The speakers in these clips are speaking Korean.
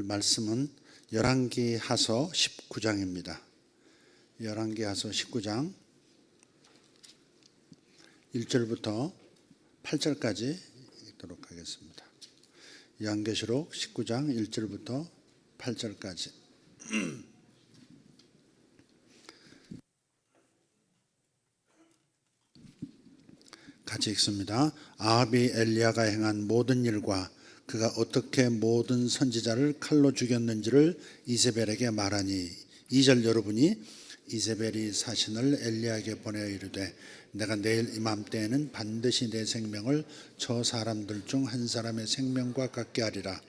말씀은 열왕기하서 19장입니다. 열왕기하서 19장 1절부터 8절까지 읽도록 하겠습니다. 요한계시록 19장 1절부터 8절까지. 같이 읽습니다. 아합이 엘리야가 행한 모든 일과 그가 어떻게 모든 선지자를 칼로 죽였는지를 이세벨에게 말하니 2절 여러분이 이세벨이 사신을 엘리야에게 보내어 이르되 내가 내일 이맘때에는 반드시 내 생명을 저 사람들 중 한 사람의 생명과 같게 하리라.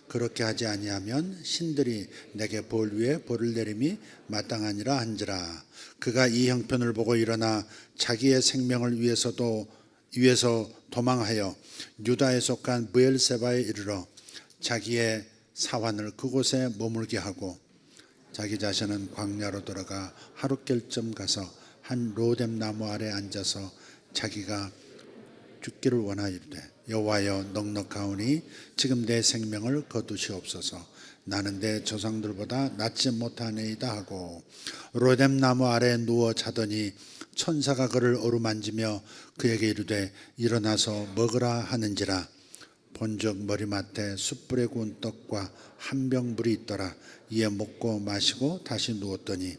그렇게 하지 아니하면 신들이 내게 벌 위에 벌을 내림이 마땅하니라 한지라. 그가 이 형편을 보고 일어나 자기의 생명을 위해서 도망하여 유다에 속한 브엘세바에 이르러 자기의 사환을 그곳에 머물게 하고 자기 자신은 광야로 돌아가 하룻결쯤 가서 한 로뎀 나무 아래 앉아서 자기가 죽기를 원하이르되 여호와여 넉넉하오니 지금 내 생명을 거두시옵소서. 나는 내 조상들보다 낫지 못하네이다 하고 로뎀 나무 아래 누워 자더니 천사가 그를 어루만지며 그에게 이르되 일어나서 먹으라 하는지라. 본즉 머리맡에 숯불에 구운 떡과 한 병 물이 있더라. 이에 먹고 마시고 다시 누웠더니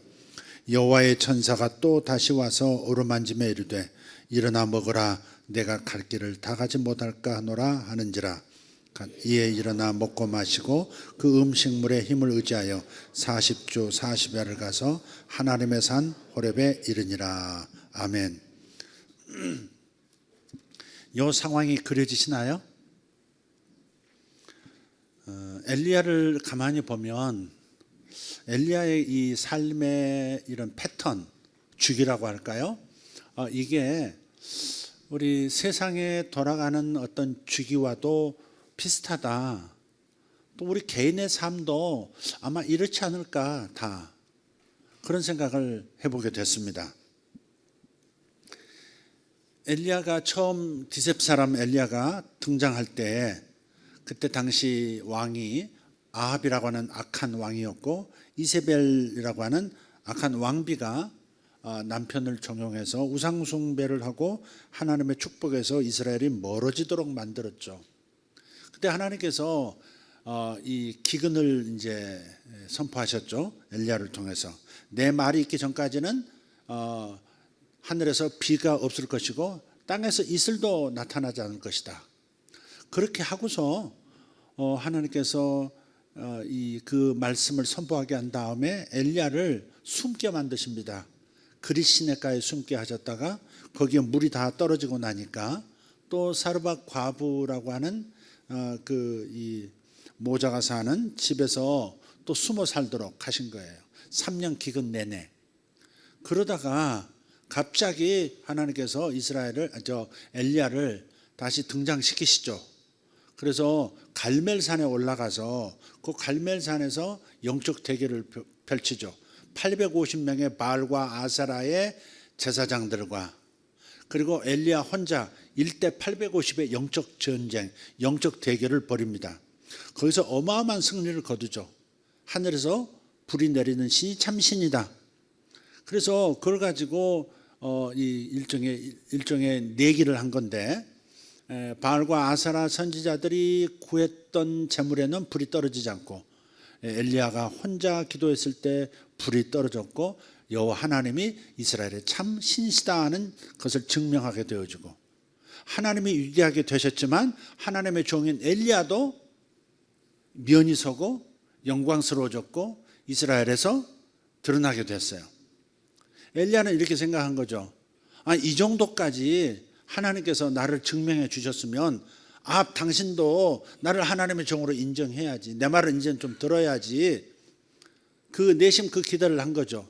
여호와의 천사가 또 다시 와서 어루만지며 이르되 일어나 먹으라. 내가 갈 길을 다 가지 못할까 하노라 하는지라. 이에 일어나 먹고 마시고 그 음식물의 힘을 의지하여 40주 40야를 가서 하나님의 산 호렙에 이르니라. 아멘. 이 상황이 그려지시나요? 엘리야를 가만히 보면 엘리야의 이 삶의 이런 패턴, 주기라고 할까요? 이게 우리 세상에 돌아가는 어떤 주기와도 비슷하다. 또 우리 개인의 삶도 아마 이렇지 않을까, 다 그런 생각을 해보게 됐습니다. 엘리야가 처음 디셉 사람 엘리야가 등장할 때 그때 당시 왕이 아합이라고 하는 악한 왕이었고 이세벨이라고 하는 악한 왕비가 남편을 종용해서 우상숭배를 하고 하나님의 축복에서 이스라엘이 멀어지도록 만들었죠. 그때 하나님께서 이 기근을 이제 선포하셨죠. 엘리야를 통해서 내 말이 있기 전까지는 하늘에서 비가 없을 것이고 땅에서 이슬도 나타나지 않을 것이다. 그렇게 하고서 하나님께서 그 말씀을 선포하게 한 다음에 엘리야를 숨게 만드십니다. 그릿 시냇가에 숨게 하셨다가 거기에 물이 다 떨어지고 나니까 또 사르밧 과부라고 하는 이 모자가 사는 집에서 또 숨어 살도록 하신 거예요. 3년 기근 내내. 그러다가 갑자기 하나님께서 엘리야를 다시 등장시키시죠. 그래서 갈멜산에 올라가서 그 갈멜산에서 영적 대결을 펼치죠. 850명의 바알과 아세라의 제사장들과 그리고 엘리야 혼자 1대 850의 영적 전쟁, 영적 대결을 벌입니다. 거기서 어마어마한 승리를 거두죠. 하늘에서 불이 내리는 신이 참 신이다. 그래서 그걸 가지고 이 일종의 내기를 한 건데 바알과 아세라 선지자들이 구했던 제물에는 불이 떨어지지 않고 엘리야가 혼자 기도했을 때 불이 떨어졌고 여호와 하나님이 이스라엘의 참 신이시다 하는 것을 증명하게 되어지고 하나님이 위대하게 되셨지만 하나님의 종인 엘리야도 면이 서고 영광스러워졌고 이스라엘에서 드러나게 됐어요. 엘리야는 이렇게 생각한 거죠. 이 정도까지 하나님께서 나를 증명해 주셨으면 당신도 나를 하나님의 종으로 인정해야지. 내 말을 이제 좀 들어야지. 그 내심 그 기도를 한 거죠.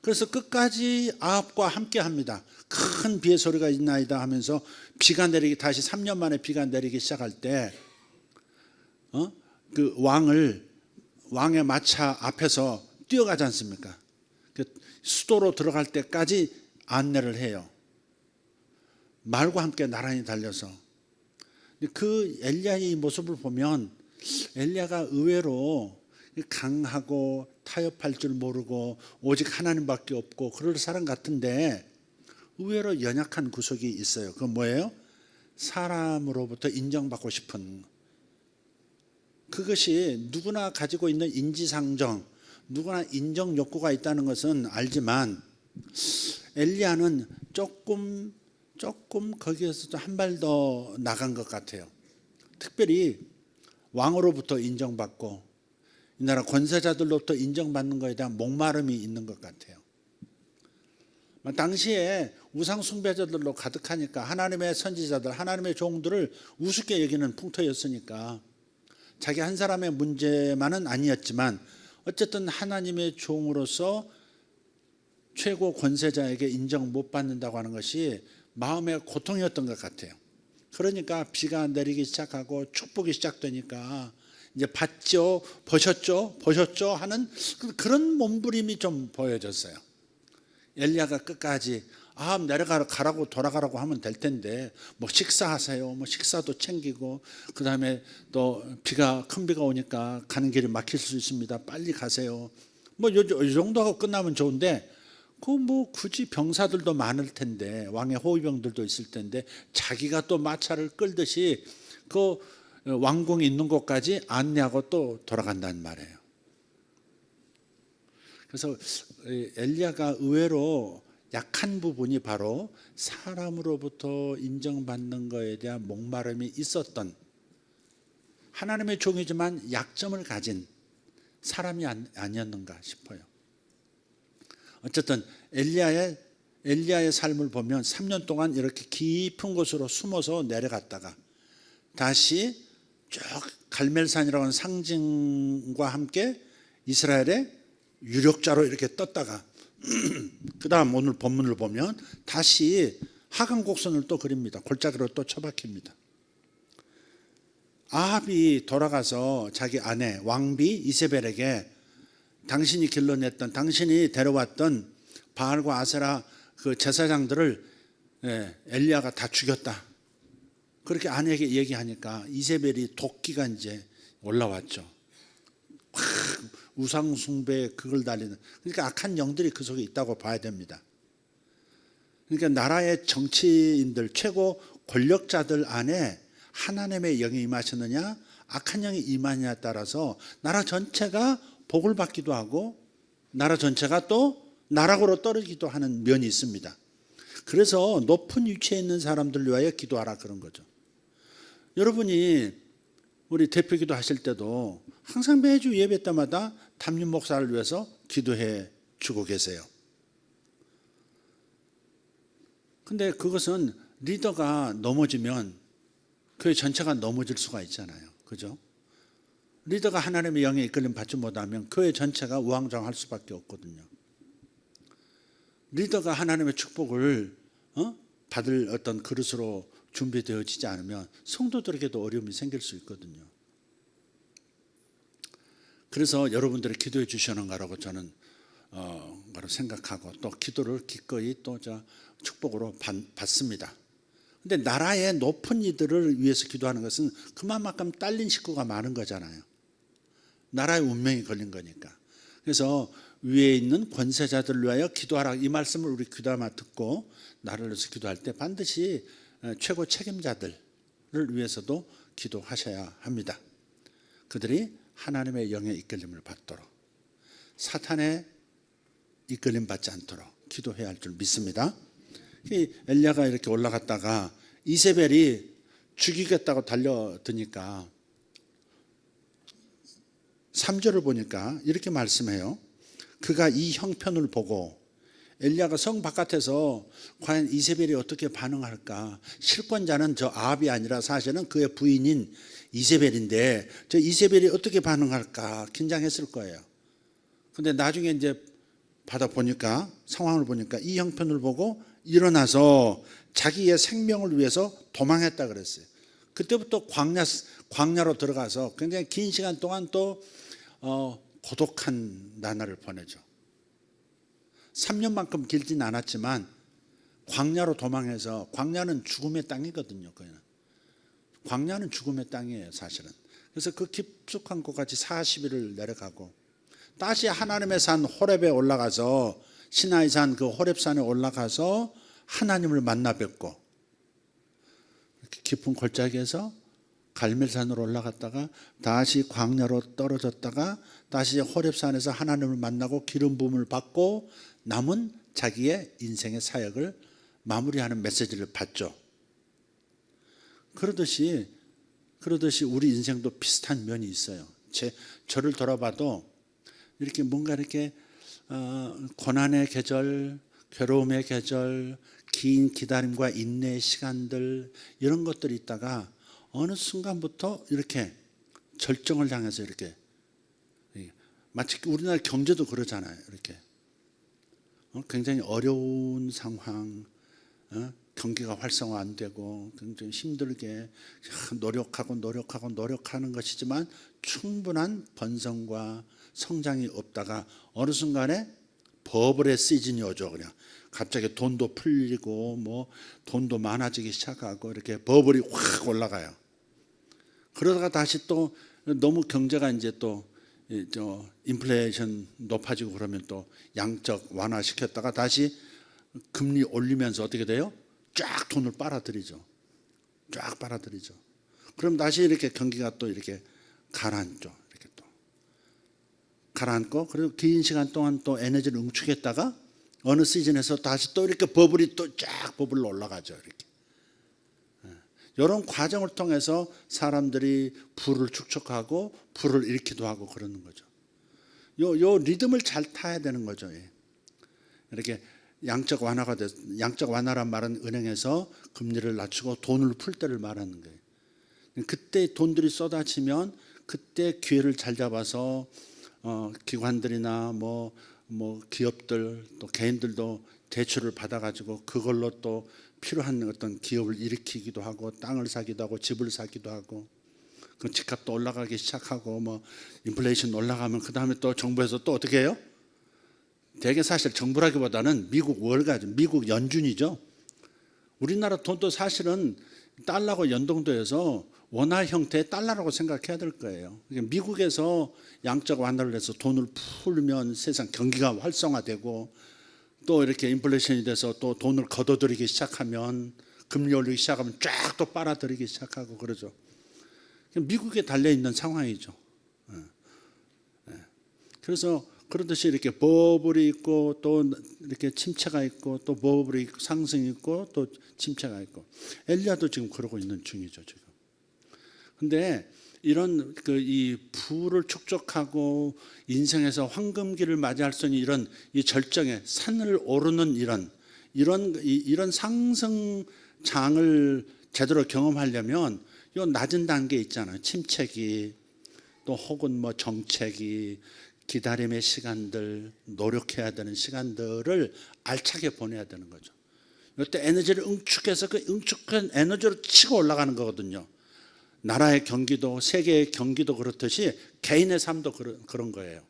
그래서 끝까지 아합과 함께 합니다. 큰 비의 소리가 있나이다 하면서 비가 내리기 다시 3년 만에 비가 내리기 시작할 때 그 왕의 마차 앞에서 뛰어가지 않습니까? 수도로 들어갈 때까지 안내를 해요. 말과 함께 나란히 달려서. 그 엘리야의 모습을 보면 엘리야가 의외로 강하고 타협할 줄 모르고 오직 하나님밖에 없고 그럴 사람 같은데 의외로 연약한 구석이 있어요. 그건 뭐예요? 사람으로부터 인정받고 싶은, 그것이 누구나 가지고 있는 인지상정, 누구나 인정 욕구가 있다는 것은 알지만 엘리야는 조금 거기에서도 한 발 더 나간 것 같아요. 특별히 왕으로부터 인정받고 이 나라 권세자들로부터 인정받는 것에 대한 목마름이 있는 것 같아요. 당시에 우상 숭배자들로 가득하니까 하나님의 선지자들, 하나님의 종들을 우습게 여기는 풍토였으니까 자기 한 사람의 문제만은 아니었지만 어쨌든 하나님의 종으로서 최고 권세자에게 인정 못 받는다고 하는 것이 마음의 고통이었던 것 같아요. 그러니까 비가 내리기 시작하고 축복이 시작되니까 이제 봤죠, 보셨죠 하는 그런 몸부림이 좀 보여졌어요. 엘리야가 끝까지 내려가라고 돌아가라고 하면 될 텐데 뭐 식사하세요, 뭐 식사도 챙기고 그 다음에 또 큰 비가 오니까 가는 길이 막힐 수 있습니다. 빨리 가세요. 뭐 이 정도하고 끝나면 좋은데 뭐 굳이 병사들도 많을 텐데 왕의 호위병들도 있을 텐데 자기가 또 마차를 끌듯이 그 왕궁이 있는 곳까지 안내하고 또 돌아간다는 말이에요. 그래서 엘리야가 의외로 약한 부분이 바로 사람으로부터 인정받는 것에 대한 목마름이 있었던, 하나님의 종이지만 약점을 가진 사람이 아니었는가 싶어요. 어쨌든 엘리야의 삶을 보면 3년 동안 이렇게 깊은 곳으로 숨어서 내려갔다가 다시 쭉 갈멜산이라고 하는 상징과 함께 이스라엘의 유력자로 이렇게 떴다가 그 다음 오늘 본문을 보면 다시 하강 곡선을 또 그립니다. 골짜기로 또 처박힙니다. 아합이 돌아가서 자기 아내 왕비 이세벨에게 당신이 길러냈던, 당신이 데려왔던 바알과 아세라 그 제사장들을 엘리야가 다 죽였다. 그렇게 아내에게 얘기하니까 이세벨이 도끼가 이제 올라왔죠. 우상 숭배에 그걸 달리는, 그러니까 악한 영들이 그 속에 있다고 봐야 됩니다. 그러니까 나라의 정치인들, 최고 권력자들 안에 하나님의 영이 임하셨느냐 악한 영이 임하느냐에 따라서 나라 전체가 복을 받기도 하고 나라 전체가 또 나락으로 떨어지기도 하는 면이 있습니다. 그래서 높은 위치에 있는 사람들 위하여 기도하라 그런 거죠. 여러분이 우리 대표기도 하실 때도 항상 매주 예배 때마다 담임 목사를 위해서 기도해 주고 계세요. 근데 그것은 리더가 넘어지면 교회 전체가 넘어질 수가 있잖아요. 그죠? 리더가 하나님의 영에 이끌림 받지 못하면 교회 전체가 우왕좌왕할 수밖에 없거든요. 리더가 하나님의 축복을 받을 어떤 그릇으로 준비되어지지 않으면 성도들에게도 어려움이 생길 수 있거든요. 그래서 여러분들이 기도해 주시는 거라고 저는 생각하고 또 기도를 기꺼이 또 축복으로 받습니다. 근데 나라의 높은 이들을 위해서 기도하는 것은 그만큼 딸린 식구가 많은 거잖아요. 나라의 운명이 걸린 거니까. 그래서 위에 있는 권세자들을 위하여 기도하라, 이 말씀을 우리 귀담아 듣고 나를 위해서 기도할 때 반드시 최고 책임자들을 위해서도 기도하셔야 합니다. 그들이 하나님의 영의 이끌림을 받도록, 사탄의 이끌림 받지 않도록 기도해야 할 줄 믿습니다. 엘리야가 이렇게 올라갔다가 이세벨이 죽이겠다고 달려드니까 3절을 보니까 이렇게 말씀해요. 그가 이 형편을 보고, 엘리야가 성 바깥에서 과연 이세벨이 어떻게 반응할까, 실권자는 저 아합이 아니라 사실은 그의 부인인 이세벨인데 저 이세벨이 어떻게 반응할까 긴장했을 거예요. 근데 나중에 이제 받아보니까, 상황을 보니까 이 형편을 보고 일어나서 자기의 생명을 위해서 도망했다 그랬어요. 그때부터 광야로 들어가서 굉장히 긴 시간 동안 또 고독한 나날을 보내죠. 3년만큼 길진 않았지만 광야로 도망해서, 광야는 죽음의 땅이거든요. 광야는 죽음의 땅이에요, 사실은. 그래서 그 깊숙한 곳까지 40일을 내려가고 다시 하나님의 산 호렙에 올라가서 시나이 산 그 호렙산에 올라가서 하나님을 만나 뵙고 깊은 골짜기에서 갈멜산으로 올라갔다가 다시 광야로 떨어졌다가 다시 호렙산에서 하나님을 만나고 기름 부음을 받고 남은 자기의 인생의 사역을 마무리하는 메시지를 받죠. 그러듯이 우리 인생도 비슷한 면이 있어요. 저를 돌아봐도 이렇게 뭔가 이렇게 고난의 계절, 괴로움의 계절, 긴 기다림과 인내의 시간들 이런 것들이 있다가 어느 순간부터 이렇게 절정을 향해서 이렇게 마치 우리나라 경제도 그러잖아요. 이렇게 굉장히 어려운 상황, 경기가 활성화 안 되고 굉장히 힘들게 노력하는 것이지만 충분한 번성과 성장이 없다가 어느 순간에 버블의 시즌이 오죠. 그냥 갑자기 돈도 풀리고 뭐 돈도 많아지기 시작하고 이렇게 버블이 확 올라가요. 그러다가 다시 또 너무 경제가 이제 또 인플레이션 높아지고 그러면 또 양적 완화시켰다가 다시 금리 올리면서 어떻게 돼요? 쫙 돈을 빨아들이죠. 그럼 다시 이렇게 경기가 또 이렇게 가라앉죠. 이렇게 또 가라앉고 그리고 긴 시간 동안 또 에너지를 응축했다가 어느 시즌에서 다시 또 이렇게 버블이 또 쫙 버블로 올라가죠. 이렇게 이런 과정을 통해서 사람들이 부를 축적하고 부를 잃기도 하고 그러는 거죠. 요 리듬을 잘 타야 되는 거죠. 이렇게 양적 완화란 말은 은행에서 금리를 낮추고 돈을 풀 때를 말하는 거예요. 그때 돈들이 쏟아지면 그때 기회를 잘 잡아서 기관들이나 뭐 기업들 또 개인들도 대출을 받아가지고 그걸로 또 필요한 어떤 기업을 일으키기도 하고 땅을 사기도 하고 집을 사기도 하고 그 집값도 올라가기 시작하고 뭐 인플레이션 올라가면 그 다음에 또 정부에서 또 어떻게 해요? 대개 사실 정부라기보다는 미국 월가죠. 미국 연준이죠. 우리나라 돈도 사실은 달러하고 연동돼서 원화 형태의 달러라고 생각해야 될 거예요. 미국에서 양적 완화를 해서 돈을 풀면 세상 경기가 활성화되고 또 이렇게 인플레이션이 돼서 또 돈을 걷어들이기 시작하면 금리 올리기 시작하면 쫙 또 빨아들이기 시작하고 그러죠. 미국에 달려있는 상황이죠. 그래서 그러듯이 이렇게 버블이 있고 또 이렇게 침체가 있고 또 버블이 있고 상승이 있고 또 침체가 있고 엘리야도 지금 그러고 있는 중이죠 지금. 근데 이런 이 부를 축적하고 인생에서 황금기를 맞이할 수 있는 이런 이 절정의 산을 오르는 이런 상승장을 제대로 경험하려면 이 낮은 단계 있잖아요. 침체기 또 혹은 뭐 정체기 기다림의 시간들, 노력해야 되는 시간들을 알차게 보내야 되는 거죠. 이때 에너지를 응축해서 그 응축한 에너지로 치고 올라가는 거거든요. 나라의 경기도, 세계의 경기도 그렇듯이 개인의 삶도 그런 거예요.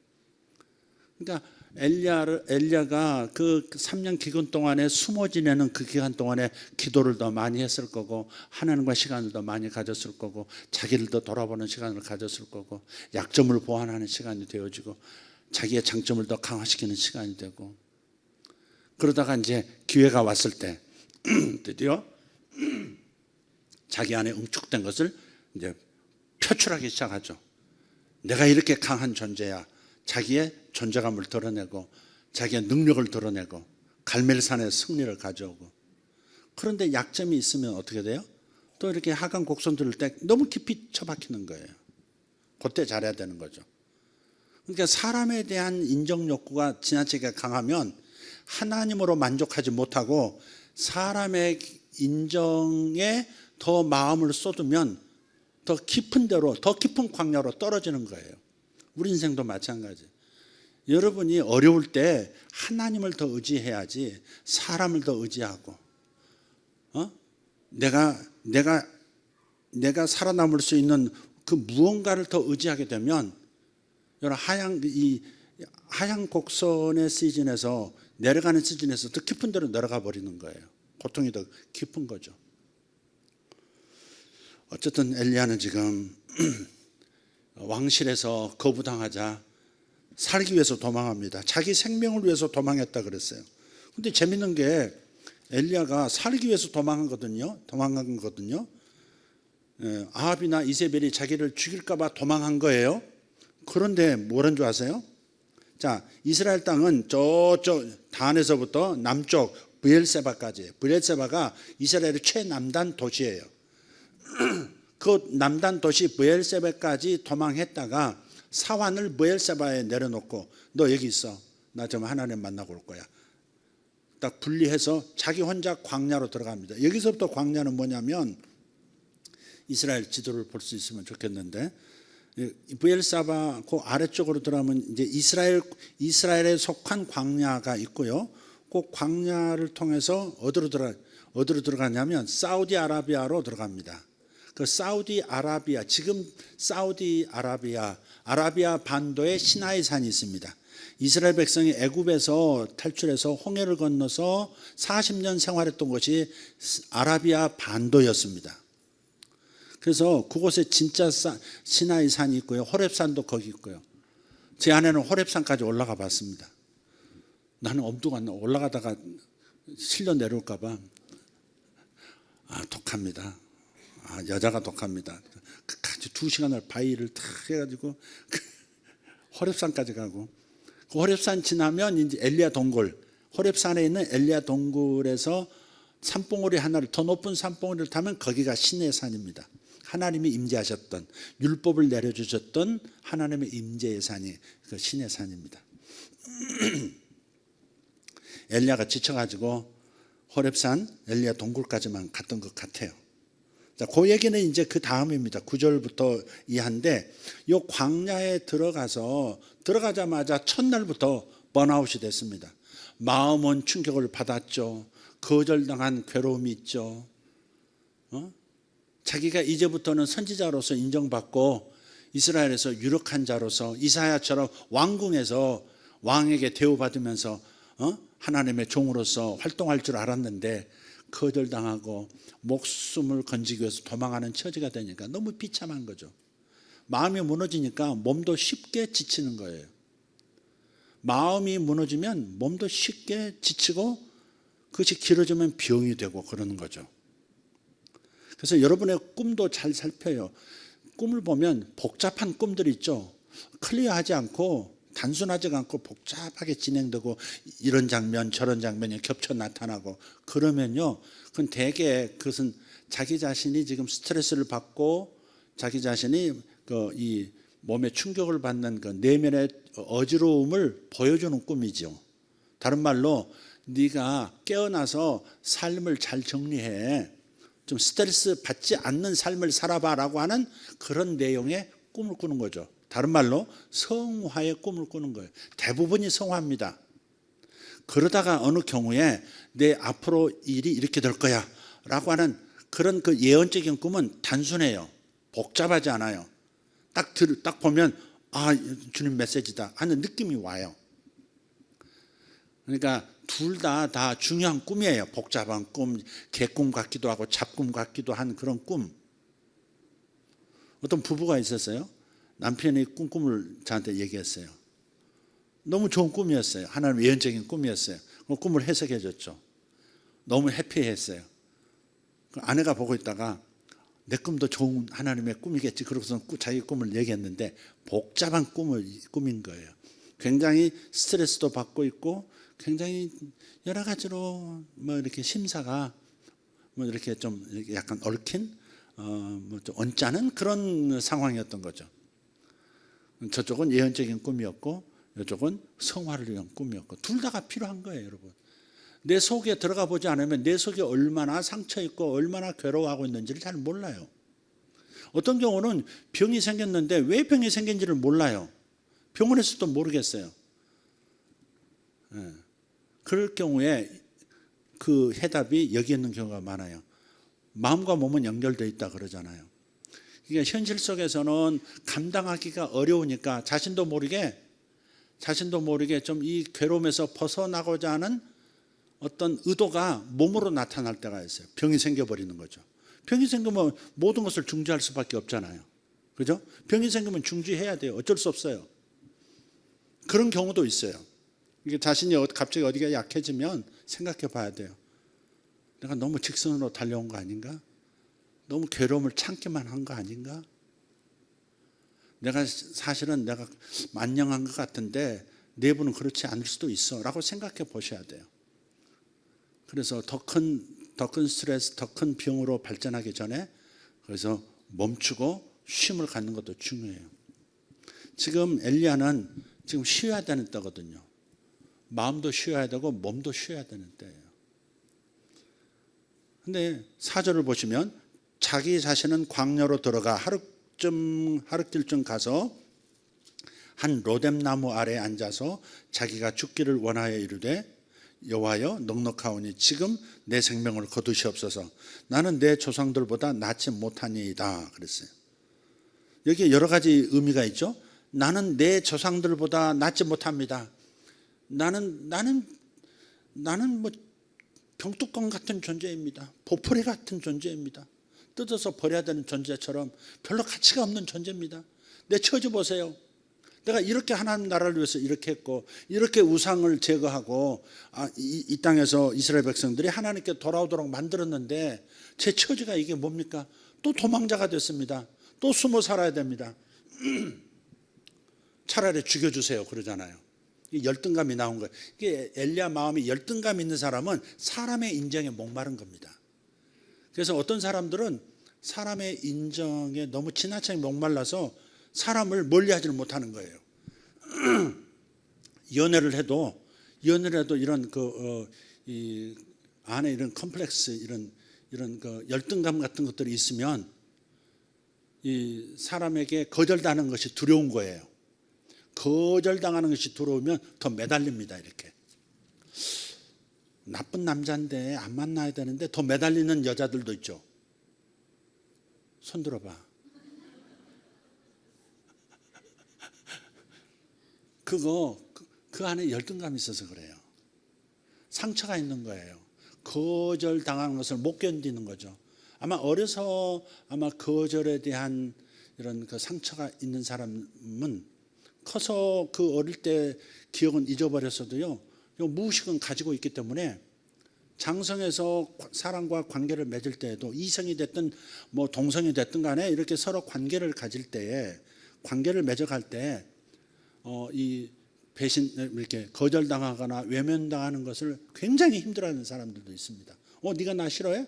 그러니까 엘리야가 그 3년 기간 동안에 숨어 지내는 그 기간 동안에 기도를 더 많이 했을 거고 하나님과 시간을 더 많이 가졌을 거고 자기를 더 돌아보는 시간을 가졌을 거고 약점을 보완하는 시간이 되어지고 자기의 장점을 더 강화시키는 시간이 되고 그러다가 이제 기회가 왔을 때 드디어 자기 안에 응축된 것을 이제 표출하기 시작하죠. 내가 이렇게 강한 존재야. 자기의 존재감을 드러내고 자기의 능력을 드러내고 갈멜산의 승리를 가져오고 그런데 약점이 있으면 어떻게 돼요? 또 이렇게 하강 곡선 들을 때 너무 깊이 처박히는 거예요. 그때 잘해야 되는 거죠. 그러니까 사람에 대한 인정 욕구가 지나치게 강하면 하나님으로 만족하지 못하고 사람의 인정에 더 마음을 쏟으면 더 깊은 데로 더 깊은 광야로 떨어지는 거예요. 우리 인생도 마찬가지. 여러분이 어려울 때 하나님을 더 의지해야지 사람을 더 의지하고 내가 살아남을 수 있는 그 무언가를 더 의지하게 되면 여러분 하향 곡선의 시즌에서 내려가는 시즌에서 더 깊은 데로 내려가 버리는 거예요. 고통이 더 깊은 거죠. 어쨌든 엘리야는 지금 왕실에서 거부당하자 살기 위해서 도망합니다. 자기 생명을 위해서 도망했다 그랬어요. 근데 재밌는 게 엘리야가 살기 위해서 도망간 거거든요. 아합이나 이세벨이 자기를 죽일까 봐 도망한 거예요. 그런데 뭐라는 줄 아세요? 자, 이스라엘 땅은 저쪽 단에서부터 남쪽 브엘세바까지. 브엘세바가 이스라엘의 최남단 도시예요. 그 남단 도시 브엘세바까지 도망했다가 사환을 브엘세바에 내려놓고 너 여기 있어. 나 좀 하나님 만나고 올 거야. 딱 분리해서 자기 혼자 광야로 들어갑니다. 여기서부터 광야는 뭐냐면 이스라엘 지도를 볼 수 있으면 좋겠는데 브엘사바 그 아래쪽으로 들어가면 이제 이스라엘에 속한 광야가 있고요. 그 광야를 통해서 어디로 들어가냐면 사우디아라비아로 들어갑니다. 그 사우디아라비아, 지금 아라비아 반도에 시나이 산이 있습니다. 이스라엘 백성이 애굽에서 탈출해서 홍해를 건너서 40년 생활했던 곳이 아라비아 반도였습니다. 그래서 그곳에 진짜 시나이 산이 있고요. 호렙산도 거기 있고요. 제 아내는 호렙산까지 올라가 봤습니다. 나는 엄두가 안 나. 올라가다가 실려 내려올까 봐. 독합니다. 여자가 독합니다. 끝까지 2시간을 바위를 탁 해가지고 호렙산까지 가고, 그 호렙산 지나면 이제 엘리야 동굴, 호렙산에 있는 엘리야 동굴에서 산봉우리 하나를, 더 높은 산봉우리를 타면 거기가 신의 산입니다. 하나님이 임재하셨던, 율법을 내려주셨던 하나님의 임재의 산이 그 신의 산입니다. 엘리야가 지쳐가지고 호렙산 엘리야 동굴까지만 갔던 것 같아요. 자, 그 얘기는 이제 그 다음입니다. 9절부터 이하인데, 이 광야에 들어가자마자 첫날부터 번아웃이 됐습니다. 마음은 충격을 받았죠. 거절당한 괴로움이 있죠. 자기가 이제부터는 선지자로서 인정받고 이스라엘에서 유력한 자로서 이사야처럼 왕궁에서 왕에게 대우받으면서 하나님의 종으로서 활동할 줄 알았는데 거절당하고 목숨을 건지기 위해서 도망하는 처지가 되니까 너무 비참한 거죠. 마음이 무너지니까 몸도 쉽게 지치는 거예요. 마음이 무너지면 몸도 쉽게 지치고 그것이 길어지면 병이 되고 그러는 거죠. 그래서 여러분의 꿈도 잘 살펴요. 꿈을 보면 복잡한 꿈들이 있죠. 클리어하지 않고 단순하지 않고 복잡하게 진행되고 이런 장면 저런 장면이 겹쳐 나타나고 그러면요, 그건 대개 그것은 자기 자신이 지금 스트레스를 받고 자기 자신이 이 몸에 충격을 받는 그 내면의 어지러움을 보여주는 꿈이죠. 다른 말로 네가 깨어나서 삶을 잘 정리해, 좀 스트레스 받지 않는 삶을 살아봐라고 하는 그런 내용의 꿈을 꾸는 거죠. 다른 말로 성화의 꿈을 꾸는 거예요. 대부분이 성화입니다. 그러다가 어느 경우에 내 앞으로 일이 이렇게 될 거야 라고 하는 그런 그 예언적인 꿈은 단순해요. 복잡하지 않아요. 딱 보면 주님 메시지다 하는 느낌이 와요. 그러니까 둘 다 중요한 꿈이에요. 복잡한 꿈, 개꿈 같기도 하고 잡꿈 같기도 한 그런 꿈. 어떤 부부가 있었어요. 남편이 꿈을 저한테 얘기했어요. 너무 좋은 꿈이었어요. 하나님 예언적인 꿈이었어요. 그 꿈을 해석해 줬죠. 너무 해피했어요. 아내가 보고 있다가 내 꿈도 좋은 하나님의 꿈이겠지 그러고서 자기 꿈을 얘기했는데 복잡한 꿈인 거예요. 굉장히 스트레스도 받고 있고 굉장히 여러 가지로 이렇게 심사가 이렇게 좀 약간 얽힌 좀 언짢은 그런 상황이었던 거죠. 저쪽은 예언적인 꿈이었고 이쪽은 성화를 위한 꿈이었고 둘 다가 필요한 거예요, 여러분. 내 속에 들어가 보지 않으면 내 속에 얼마나 상처 있고 얼마나 괴로워하고 있는지를 잘 몰라요. 어떤 경우는 병이 생겼는데 왜 병이 생긴지를 몰라요. 병원에서도 모르겠어요. 그럴 경우에 그 해답이 여기 있는 경우가 많아요. 마음과 몸은 연결되어 있다 그러잖아요. 그러니까 현실 속에서는 감당하기가 어려우니까 자신도 모르게 좀 이 괴로움에서 벗어나고자 하는 어떤 의도가 몸으로 나타날 때가 있어요. 병이 생겨버리는 거죠. 병이 생기면 모든 것을 중지할 수밖에 없잖아요. 그죠? 병이 생기면 중지해야 돼요. 어쩔 수 없어요. 그런 경우도 있어요. 이게 자신이 갑자기 어디가 약해지면 생각해 봐야 돼요. 내가 너무 직선으로 달려온 거 아닌가? 너무 괴로움을 참기만 한 거 아닌가? 사실은 내가 만영한 것 같은데 내부는 그렇지 않을 수도 있어 라고 생각해 보셔야 돼요. 그래서 더 큰 스트레스, 더 큰 병으로 발전하기 전에 그래서 멈추고 쉼을 갖는 것도 중요해요. 지금 엘리야는 지금 쉬어야 되는 때거든요. 마음도 쉬어야 되고 몸도 쉬어야 되는 때예요. 근데 4절을 보시면 자기 자신은 광야로 들어가 하룻길쯤 가서 한 로뎀나무 아래에 앉아서 자기가 죽기를 원하여 이르되 여호와여 넉넉하오니 지금 내 생명을 거두시옵소서. 나는 내 조상들보다 낫지 못하니이다 그랬어요. 여기에 여러 가지 의미가 있죠. 나는 내 조상들보다 낫지 못합니다. 나는 뭐 병뚜껑 같은 존재입니다. 보풀이 같은 존재입니다. 뜯어서 버려야 되는 존재처럼 별로 가치가 없는 존재입니다. 내 처지 보세요. 내가 이렇게 하나님 나라를 위해서 이렇게 했고 이렇게 우상을 제거하고 이 땅에서 이스라엘 백성들이 하나님께 돌아오도록 만들었는데 제 처지가 이게 뭡니까? 또 도망자가 됐습니다. 또 숨어 살아야 됩니다. 차라리 죽여주세요 그러잖아요. 이 열등감이 나온 거예요. 이게 엘리야 마음이 열등감 있는 사람은 사람의 인정에 목마른 겁니다. 그래서 어떤 사람들은 사람의 인정에 너무 지나치게 목말라서 사람을 멀리하지를 못하는 거예요. 연애를 해도 이런 이 안에 이런 컴플렉스 이런 그 열등감 같은 것들이 있으면 이 사람에게 거절당하는 것이 두려운 거예요. 거절당하는 것이 두려우면 더 매달립니다. 이렇게 나쁜 남자인데 안 만나야 되는데 더 매달리는 여자들도 있죠. 손 들어봐. 그 안에 열등감이 있어서 그래요. 상처가 있는 거예요. 거절당하는 것을 못 견디는 거죠. 아마 어려서 거절에 대한 이런 그 상처가 있는 사람은 커서 그 어릴 때 기억은 잊어버렸어도요, 무의식은 가지고 있기 때문에 장성에서 사람과 관계를 맺을 때에도 이성이 됐든 뭐 동성이 됐든 간에 이렇게 서로 관계를 가질 때에 관계를 맺어갈 때 이 배신 이렇게 거절당하거나 외면당하는 것을 굉장히 힘들어하는 사람들도 있습니다. 네가 나 싫어해?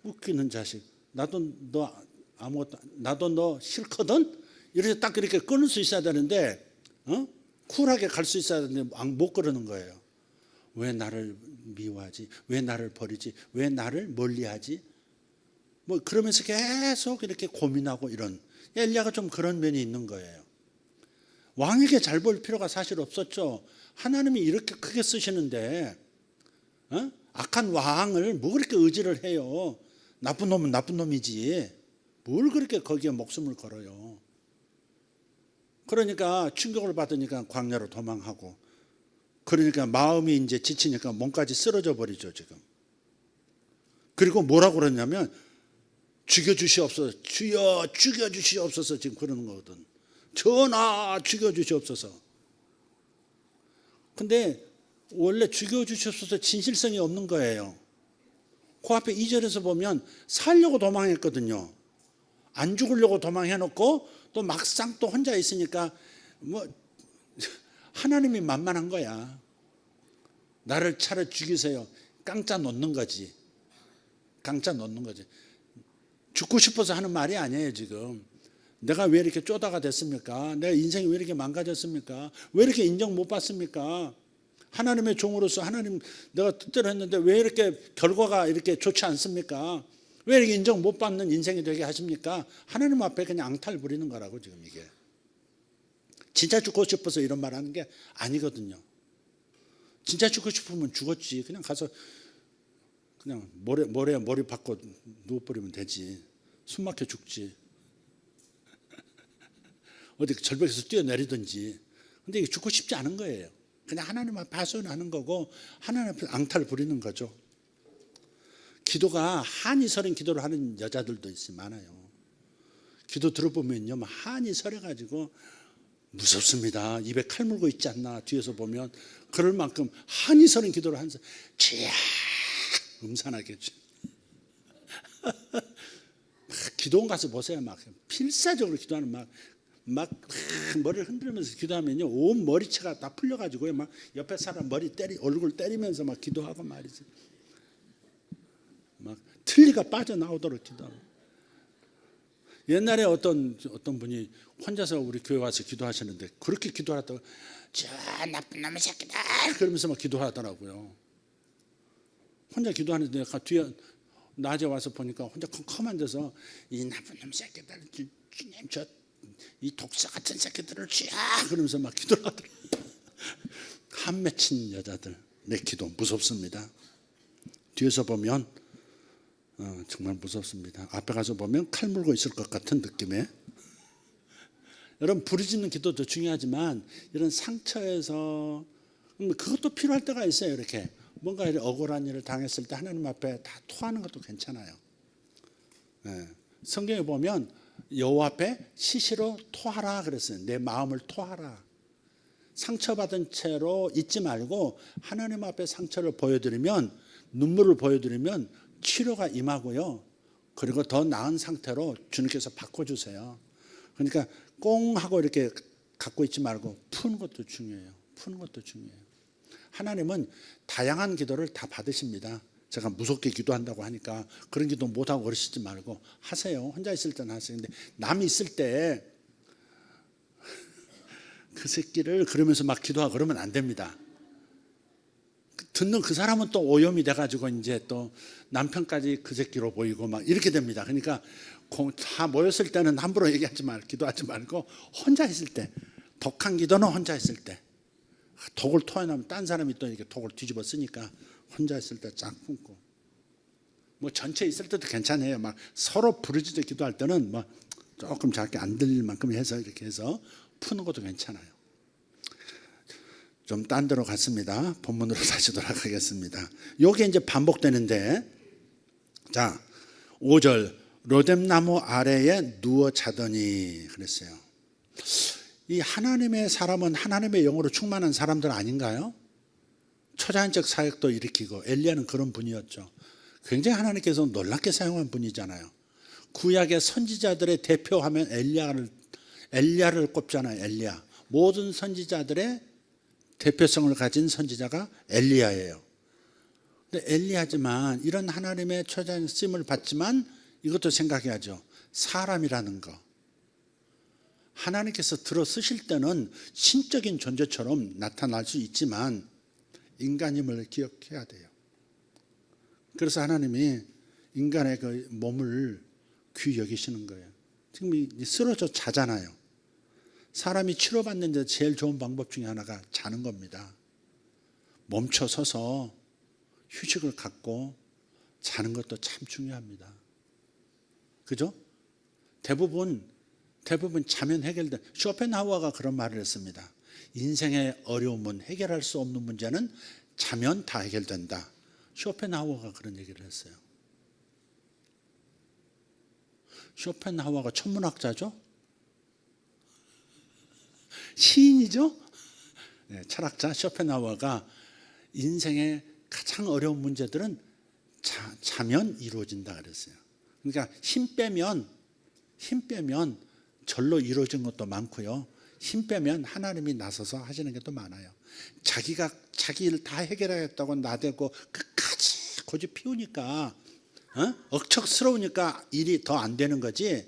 웃기는 자식. 나도 너 싫거든. 이렇게 딱 이렇게 끊을 수 있어야 되는데 쿨하게 갈 수 있어야 되는데 못 그러는 거예요. 왜 나를 미워하지? 왜 나를 버리지? 왜 나를 멀리하지? 뭐 그러면서 계속 이렇게 고민하고 이런 엘리야가 좀 그런 면이 있는 거예요. 왕에게 잘 볼 필요가 사실 없었죠. 하나님이 이렇게 크게 쓰시는데 악한 왕을 뭐 그렇게 의지를 해요. 나쁜 놈은 나쁜 놈이지 뭘 그렇게 거기에 목숨을 걸어요. 그러니까 충격을 받으니까 광야로 도망하고, 그러니까 마음이 이제 지치니까 몸까지 쓰러져 버리죠 지금. 그리고 뭐라고 그러냐면 죽여주시옵소서, 주여 죽여주시옵소서 지금 그러는 거거든. 전하 죽여주시옵소서. 근데 원래 죽여주시옵소서 진실성이 없는 거예요. 그 앞에 2절에서 보면 살려고 도망했거든요. 안 죽으려고 도망해놓고 또 막상 또 혼자 있으니까 뭐 하나님이 만만한 거야. 나를 차려 죽이세요. 깡짜 놓는 거지. 깡짜 놓는 거지. 죽고 싶어서 하는 말이 아니에요 지금. 내가 왜 이렇게 쪼다가 됐습니까? 내가 인생이 왜 이렇게 망가졌습니까? 왜 이렇게 인정 못 받습니까? 하나님의 종으로서 하나님 내가 뜻대로 했는데 왜 이렇게 결과가 이렇게 좋지 않습니까? 왜 이렇게 인정 못 받는 인생이 되게 하십니까? 하나님 앞에 그냥 앙탈 부리는 거라고 지금 이게. 진짜 죽고 싶어서 이런 말 하는 게 아니거든요. 진짜 죽고 싶으면 죽었지. 그냥 가서 그냥 모래에 머리 박고 누워버리면 되지. 숨 막혀 죽지. 어디 절벽에서 뛰어내리든지. 근데 이게 죽고 싶지 않은 거예요. 그냥 하나님 앞에 하소연하는 거고 하나님 앞에 앙탈 부리는 거죠. 기도가 한이 서린 기도를 하는 여자들도 있어요. 많아요. 기도 들어보면요, 막 한이 서려가지고 무섭습니다. 입에 칼 물고 있지 않나 뒤에서 보면 그럴 만큼 한이 서는 기도를 하면서 쥐야 음산하겠죠. 기도원 가서 보세요. 막 필사적으로 기도하는 막 머리를 흔들면서 기도하면요, 온 머리채가 다 풀려가지고요, 막 옆에 사람 머리 얼굴 때리면서 막 기도하고 말이죠. 막 틀니가 빠져나오도록 기도하고. 옛날에 어떤 분이 혼자서 우리 교회 와서 기도하시는데 그렇게 기도하다가 저 나쁜 놈의 새끼다 그러면서 막 기도하더라고요. 혼자 기도하는데 뒤에 낮에 와서 보니까 혼자 컴컴한 데서 이 나쁜 놈 새끼들 주님 이 독사 같은 새끼들을 쥐야 그러면서 막 기도를 하더라고요. 한 맺힌 여자들 내 기도 무섭습니다. 뒤에서 보면 정말 무섭습니다. 앞에 가서 보면 칼 물고 있을 것 같은 느낌에. 여러분 부르짖는 기도도 중요하지만 이런 상처에서 그것도 필요할 때가 있어요. 이렇게 뭔가 억울한 일을 당했을 때 하나님 앞에 다 토하는 것도 괜찮아요. 성경에 보면 여호와 앞에 시시로 토하라 그랬어요. 내 마음을 토하라. 상처받은 채로 있지 말고 하나님 앞에 상처를 보여드리면, 눈물을 보여드리면 치료가 임하고요. 그리고 더 나은 상태로 주님께서 바꿔주세요. 그러니까 꽁 하고 이렇게 갖고 있지 말고 푸는 것도 중요해요. 푸는 것도 중요해요. 하나님은 다양한 기도를 다 받으십니다. 제가 무섭게 기도한다고 하니까 그런 기도 못하고 그러시지 말고 하세요. 혼자 있을 때는 하세요. 근데 남이 있을 때 그 새끼를 그러면서 막 기도하고 그러면 안 됩니다. 듣는 그 사람은 또 오염이 돼가지고 이제 또 남편까지 그 새끼로 보이고 막 이렇게 됩니다. 그러니까 다 모였을 때는 함부로 얘기하지 말고 기도하지 말고 혼자 있을 때, 독한 기도는 혼자 있을 때, 독을 토해내면 딴 사람이 또 이렇게 독을 뒤집어 쓰니까 혼자 있을 때 쫙 품고, 뭐 전체 있을 때도 괜찮아요. 막 서로 부르짖어 기도할 때는 뭐 조금 작게 안 들릴 만큼 해서 이렇게 해서 푸는 것도 괜찮아요. 좀 딴 데로 갔습니다. 본문으로 다시 돌아가겠습니다. 요게 이제 반복되는데, 자 5절 로뎀나무 아래에 누워 자더니 그랬어요. 이 하나님의 사람은 하나님의 영으로 충만한 사람들 아닌가요? 초자연적 사역도 일으키고 엘리야는 그런 분이었죠. 굉장히 하나님께서 놀랍게 사용한 분이잖아요. 구약의 선지자들의 대표하면 엘리야를 꼽잖아요. 엘리야. 모든 선지자들의 대표성을 가진 선지자가 엘리야예요. 근데 엘리야지만 이런 하나님의 초자연 쓰임을 받지만 이것도 생각해야죠. 사람이라는 거. 하나님께서 들어 쓰실 때는 신적인 존재처럼 나타날 수 있지만 인간임을 기억해야 돼요. 그래서 하나님이 인간의 그 몸을 귀히 여기시는 거예요. 지금 쓰러져 자잖아요. 사람이 치료받는 데 제일 좋은 방법 중에 하나가 자는 겁니다. 멈춰 서서 휴식을 갖고 자는 것도 참 중요합니다. 그죠? 대부분 자면 해결돼. 쇼펜하우어가 그런 말을 했습니다. 인생의 어려움은 해결할 수 없는 문제는 자면 다 해결된다. 쇼펜하우어가 그런 얘기를 했어요. 쇼펜하우어가 천문학자죠? 시인이죠? 네, 철학자 쇼펜하우어가 인생의 가장 어려운 문제들은 자면 이루어진다 그랬어요. 그러니까 힘 빼면 절로 이루어진 것도 많고요. 힘 빼면 하나님이 나서서 하시는 게 또 많아요. 자기가 자기 일 다 해결하겠다고 나대고 끝까지 고집 피우니까 억척스러우니까 일이 더 안 되는 거지.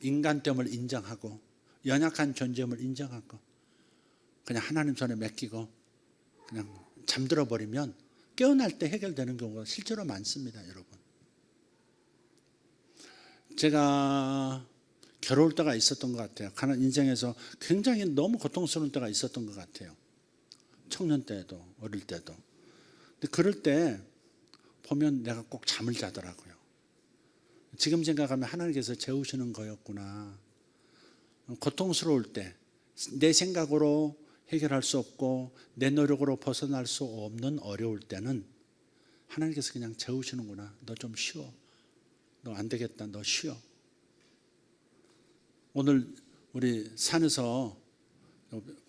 인간됨을 인정하고 연약한 존재임을 인정하고 그냥 하나님 손에 맡기고 그냥 잠들어 버리면 깨어날 때 해결되는 경우가 실제로 많습니다. 여러분, 제가 괴로울 때가 있었던 것 같아요. 인생에서 굉장히 너무 고통스러운 때가 있었던 것 같아요. 청년 때도 어릴 때도. 근데 그럴 때 보면 내가 꼭 잠을 자더라고요. 지금 생각하면 하나님께서 재우시는 거였구나. 고통스러울 때 내 생각으로 해결할 수 없고 내 노력으로 벗어날 수 없는 어려울 때는 하나님께서 그냥 재우시는구나. 너 좀 쉬어. 너 안 되겠다. 너 쉬어. 오늘 우리 산에서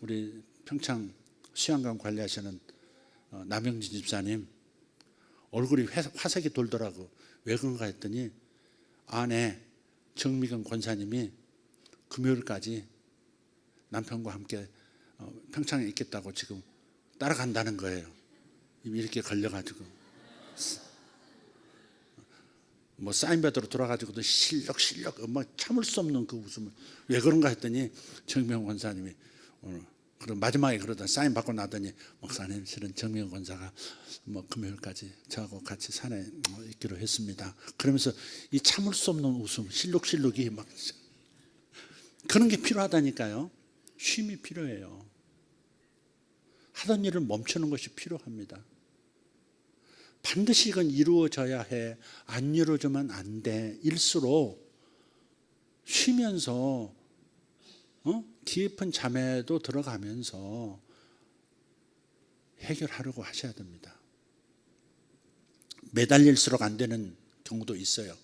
우리 평창 수양관 관리하시는 남영진 집사님 얼굴이 화색이 돌더라고. 왜 그런가 했더니 아내 정미경 권사님이 금요일까지 남편과 함께 평창에 있겠다고 지금 따라간다는 거예요. 이렇게 걸려가지고 뭐 사인받으러 돌아가지고도 실력 뭐 참을 수 없는 그 웃음을. 왜 그런가 했더니 정미경 권사님이 오늘 그럼 마지막에 그러다 사인 받고 나더니 목사님 실은 정미경 권사가 뭐 금요일까지 저하고 같이 산에 있기로 했습니다. 그러면서 이 참을 수 없는 웃음, 실룩이 막 그런 게 필요하다니까요. 쉼이 필요해요. 하던 일을 멈추는 것이 필요합니다. 반드시 이건 이루어져야 해. 안 이루어지면 안 돼. 일수록 쉬면서 깊은 잠에도 들어가면서 해결하려고 하셔야 됩니다. 매달릴수록 안 되는 경우도 있어요.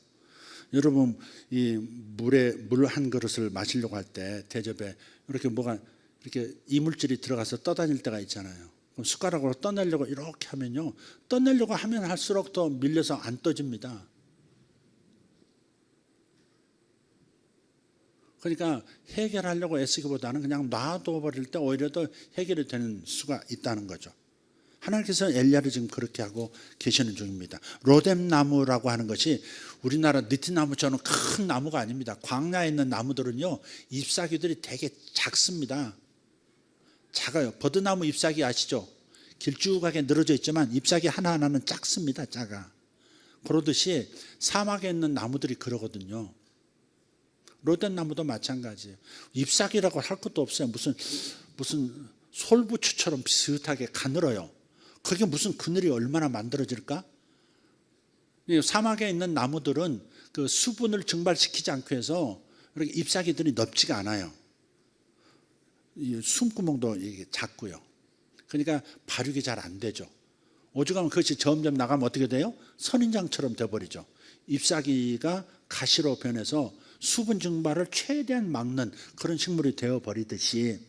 여러분 이 물에 물 한 그릇을 마시려고 할 때 대접에 이렇게 뭐가 이렇게 이물질이 들어가서 떠다닐 때가 있잖아요. 그럼 숟가락으로 떠내려고 이렇게 하면요, 떠내려고 하면 할수록 더 밀려서 안 떠집니다. 그러니까 해결하려고 애쓰기보다는 그냥 놔둬버릴 때 오히려 더 해결이 되는 수가 있다는 거죠. 하나님께서 엘리야를 지금 그렇게 하고 계시는 중입니다. 로뎀나무라고 하는 것이 우리나라 느티나무처럼 큰 나무가 아닙니다. 광야에 있는 나무들은요, 잎사귀들이 되게 작습니다. 작아요. 버드나무 잎사귀 아시죠? 길쭉하게 늘어져 있지만 잎사귀 하나하나는 작습니다. 작아. 그러듯이 사막에 있는 나무들이 그러거든요. 로뎀나무도 마찬가지예요. 잎사귀라고 할 것도 없어요. 무슨 솔부추처럼 비슷하게 가늘어요. 그게 무슨 그늘이 얼마나 만들어질까? 사막에 있는 나무들은 그 수분을 증발시키지 않기 위해서 이렇게 잎사귀들이 넓지가 않아요. 숨구멍도 작고요. 그러니까 발육이 잘 안 되죠. 오죽하면 그것이 점점 나가면 어떻게 돼요? 선인장처럼 돼버리죠. 잎사귀가 가시로 변해서 수분 증발을 최대한 막는 그런 식물이 되어버리듯이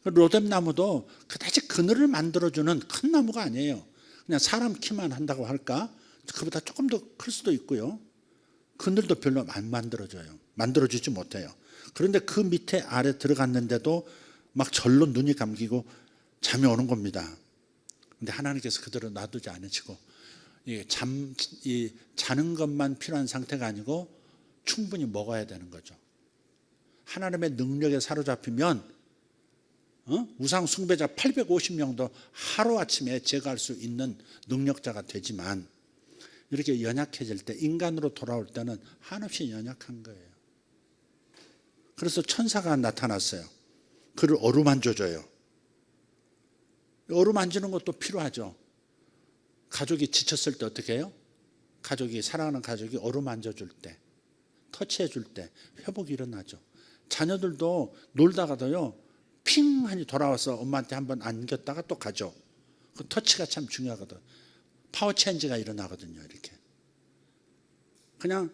로뎀나무도 그다지 그늘을 만들어주는 큰 나무가 아니에요. 그냥 사람 키만 한다고 할까? 그보다 조금 더 클 수도 있고요. 그늘도 별로 안 만들어줘요. 만들어주지 못해요. 그런데 그 밑에 아래 들어갔는데도 막 절로 눈이 감기고 잠이 오는 겁니다. 그런데 하나님께서 그대로 놔두지 않으시고 자는 것만 필요한 상태가 아니고 충분히 먹어야 되는 거죠. 하나님의 능력에 사로잡히면 우상 숭배자 850명도 하루아침에 제거할 수 있는 능력자가 되지만 이렇게 연약해질 때, 인간으로 돌아올 때는 한없이 연약한 거예요. 그래서 천사가 나타났어요. 그를 어루만져줘요. 어루만지는 것도 필요하죠. 가족이 지쳤을 때 어떻게 해요? 사랑하는 가족이 어루만져줄 때, 터치해줄 때 회복이 일어나죠. 자녀들도 놀다가도요, 핑 하니 돌아와서 엄마한테 한번 안겼다가 또 가죠. 그 터치가 참 중요하거든. 파워 체인지가 일어나거든요. 이렇게 그냥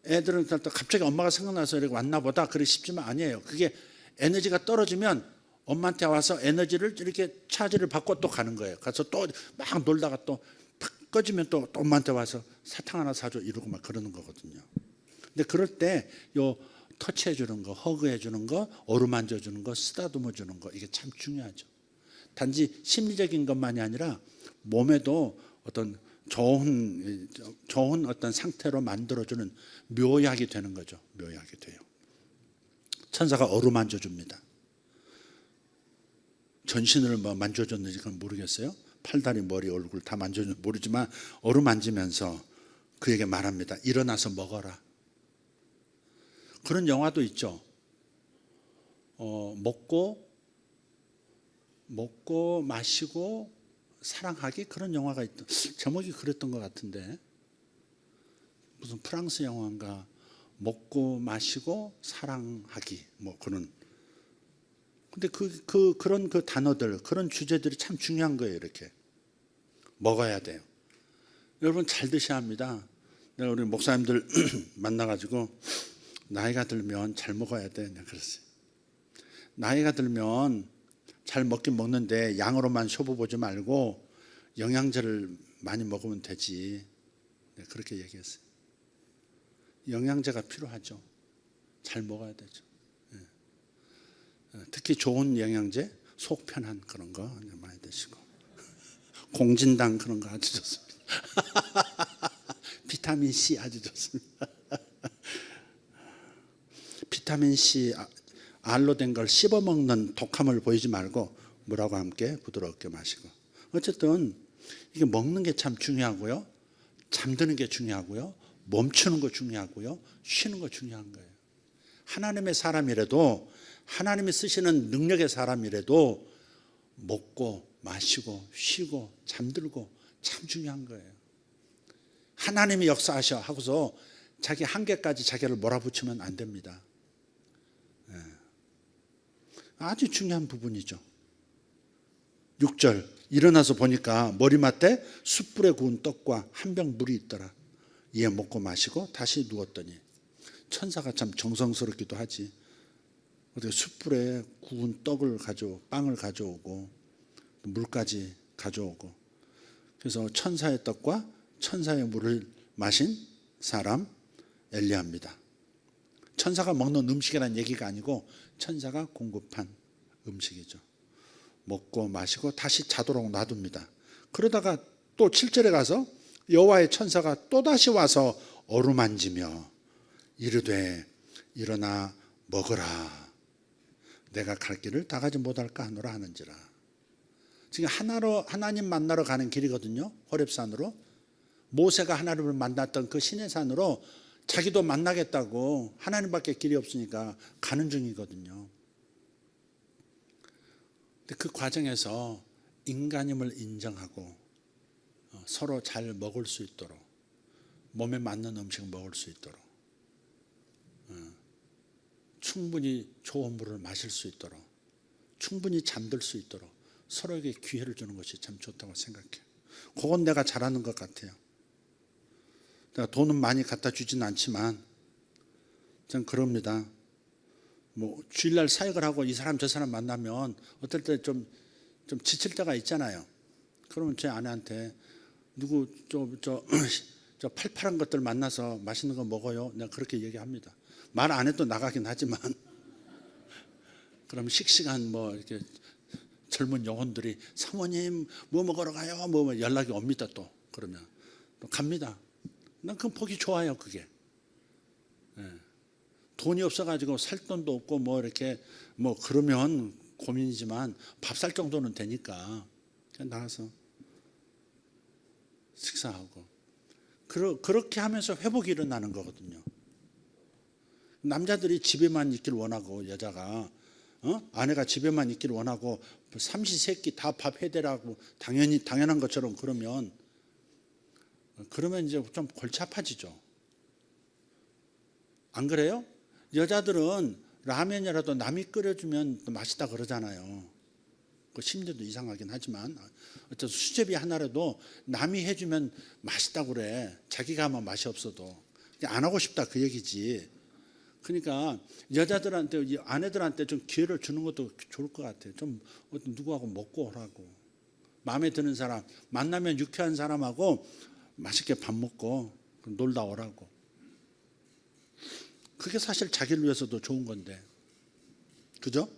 애들은 또 갑자기 엄마가 생각나서 이렇게 왔나 보다 그래 싶지만 아니에요. 그게 에너지가 떨어지면 엄마한테 와서 에너지를 이렇게 차지를 받고 또 가는 거예요. 가서 또 막 놀다가 또 팍 꺼지면 또 엄마한테 와서 사탕 하나 사줘 이러고 막 그러는 거거든요. 근데 그럴 때 요 터치해 주는 거, 허그해 주는 거, 어루만져 주는 거, 쓰다듬어 주는 거, 이게 참 중요하죠. 단지 심리적인 것만이 아니라 몸에도 어떤 좋은 어떤 상태로 만들어 주는 묘약이 되는 거죠. 묘약이 돼요. 천사가 어루만져 줍니다. 전신을 뭐 만져줬는지 그건 모르겠어요. 팔다리, 머리, 얼굴 다 만져줬는지 모르지만 어루만지면서 그에게 말합니다. 일어나서 먹어라. 그런 영화도 있죠. 먹고 마시고 사랑하기, 그런 영화가 있던, 제목이 그랬던 것 같은데, 무슨 프랑스 영화인가. 먹고 마시고 사랑하기, 뭐 그런. 근데 그런 그 단어들, 그런 주제들이 참 중요한 거예요. 이렇게 먹어야 돼요. 여러분 잘 드셔야 합니다. 내가 우리 목사님들 만나가지고 나이가 들면 잘 먹어야 돼. 내가 그랬어요. 나이가 들면 잘 먹긴 먹는데 양으로만 쇼부 보지 말고 영양제를 많이 먹으면 되지. 네, 그렇게 얘기했어요. 영양제가 필요하죠. 잘 먹어야 되죠. 네. 특히 좋은 영양제, 속 편한 그런 거 많이 드시고 공진당 그런 거 아주 좋습니다. 비타민 C 아주 좋습니다. 비타민 C 알로 된 걸 씹어 먹는 독함을 보이지 말고 물하고 함께 부드럽게 마시고. 어쨌든 이게 먹는 게 참 중요하고요. 잠드는 게 중요하고요. 멈추는 거 중요하고요. 쉬는 거 중요한 거예요. 하나님의 사람이라도, 하나님이 쓰시는 능력의 사람이라도 먹고 마시고 쉬고 잠들고 참 중요한 거예요. 하나님이 역사하셔 하고서 자기 한계까지 자기를 몰아붙이면 안 됩니다. 아주 중요한 부분이죠. 6절 일어나서 보니까 머리맡에 숯불에 구운 떡과 한 병 물이 있더라. 이에 먹고 마시고 다시 누웠더니, 천사가 참 정성스럽기도 하지. 어떻게 숯불에 구운 떡을 빵을 가져오고 물까지 가져오고. 그래서 천사의 떡과 천사의 물을 마신 사람 엘리야입니다. 천사가 먹는 음식이라는 얘기가 아니고 천사가 공급한 음식이죠. 먹고 마시고 다시 자도록 놔둡니다. 그러다가 또 7절에 가서 여호와의 천사가 또다시 와서 어루만지며 이르되 일어나 먹으라. 내가 갈 길을 다 가지 못할까 하노라 하는지라. 지금 하나님 만나러 가는 길이거든요. 호렙산으로. 모세가 하나님을 만났던 그 시내산으로 자기도 만나겠다고, 하나님밖에 길이 없으니까 가는 중이거든요. 근데 그 과정에서 인간임을 인정하고 서로 잘 먹을 수 있도록, 몸에 맞는 음식 먹을 수 있도록, 충분히 좋은 물을 마실 수 있도록, 충분히 잠들 수 있도록 서로에게 기회를 주는 것이 참 좋다고 생각해요. 그건 내가 잘하는 것 같아요. 내가 돈은 많이 갖다 주진 않지만 전 그럽니다. 뭐 주일날 사역을 하고 이 사람 저 사람 만나면 어떨 때 좀 지칠 때가 있잖아요. 그러면 제 아내한테 누구 저 팔팔한 것들 만나서 맛있는 거 먹어요. 내가 그렇게 얘기합니다. 말 안 해도 나가긴 하지만 그럼 씩씩한 뭐 이렇게 젊은 영혼들이 사모님 뭐 먹으러 가요? 뭐 연락이 옵니다. 또 그러면 또 갑니다. 난 그건 보기 좋아요. 그게 돈이 없어가지고 살 돈도 없고 뭐 이렇게 뭐 그러면 고민이지만 밥 살 정도는 되니까 그냥 나가서 식사하고 그렇게 하면서 회복이 일어나는 거거든요. 남자들이 집에만 있기를 원하고 여자가 아내가 집에만 있기를 원하고 삼시세끼 다 밥 해대라고 당연한 것처럼 그러면 이제 좀 골치 아파지죠. 안 그래요? 여자들은 라면이라도 남이 끓여주면 맛있다 그러잖아요. 그 심리도 이상하긴 하지만 어쨌든 수제비 하나라도 남이 해주면 맛있다고 그래. 자기가 하면 맛이 없어도 안 하고 싶다 그 얘기지. 그러니까 여자들한테, 아내들한테 좀 기회를 주는 것도 좋을 것 같아요. 좀 누구하고 먹고 오라고. 마음에 드는 사람 만나면 유쾌한 사람하고 맛있게 밥 먹고 놀다 오라고. 그게 사실 자기를 위해서도 좋은 건데, 그죠?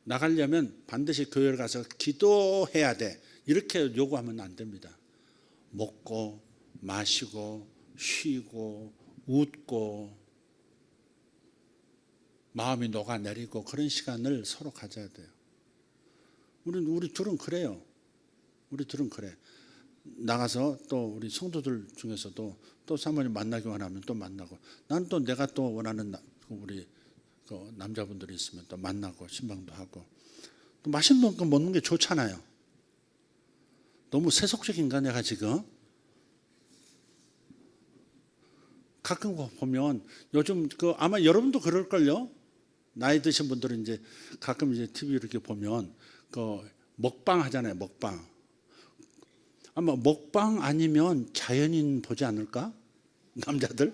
나가려면 반드시 교회를 가서 기도해야 돼. 이렇게 요구하면 안 됩니다. 먹고 마시고 쉬고 웃고 마음이 녹아내리고 그런 시간을 서로 가져야 돼요. 우리 둘은 그래요. 우리 둘은 그래. 나가서 또 우리 성도들 중에서도 또 사모님 만나기 원하면 또 만나고, 난 또 내가 또 원하는 우리 그 남자분들이 있으면 또 만나고 신방도 하고, 또 맛있는 거 먹는 게 좋잖아요. 너무 세속적인가 내가 지금? 가끔 보면 요즘 아마 여러분도 그럴걸요. 나이 드신 분들은 이제 가끔 이제 TV 이렇게 보면 먹방 하잖아요. 먹방. 아마 먹방 아니면 자연인 보지 않을까? 남자들?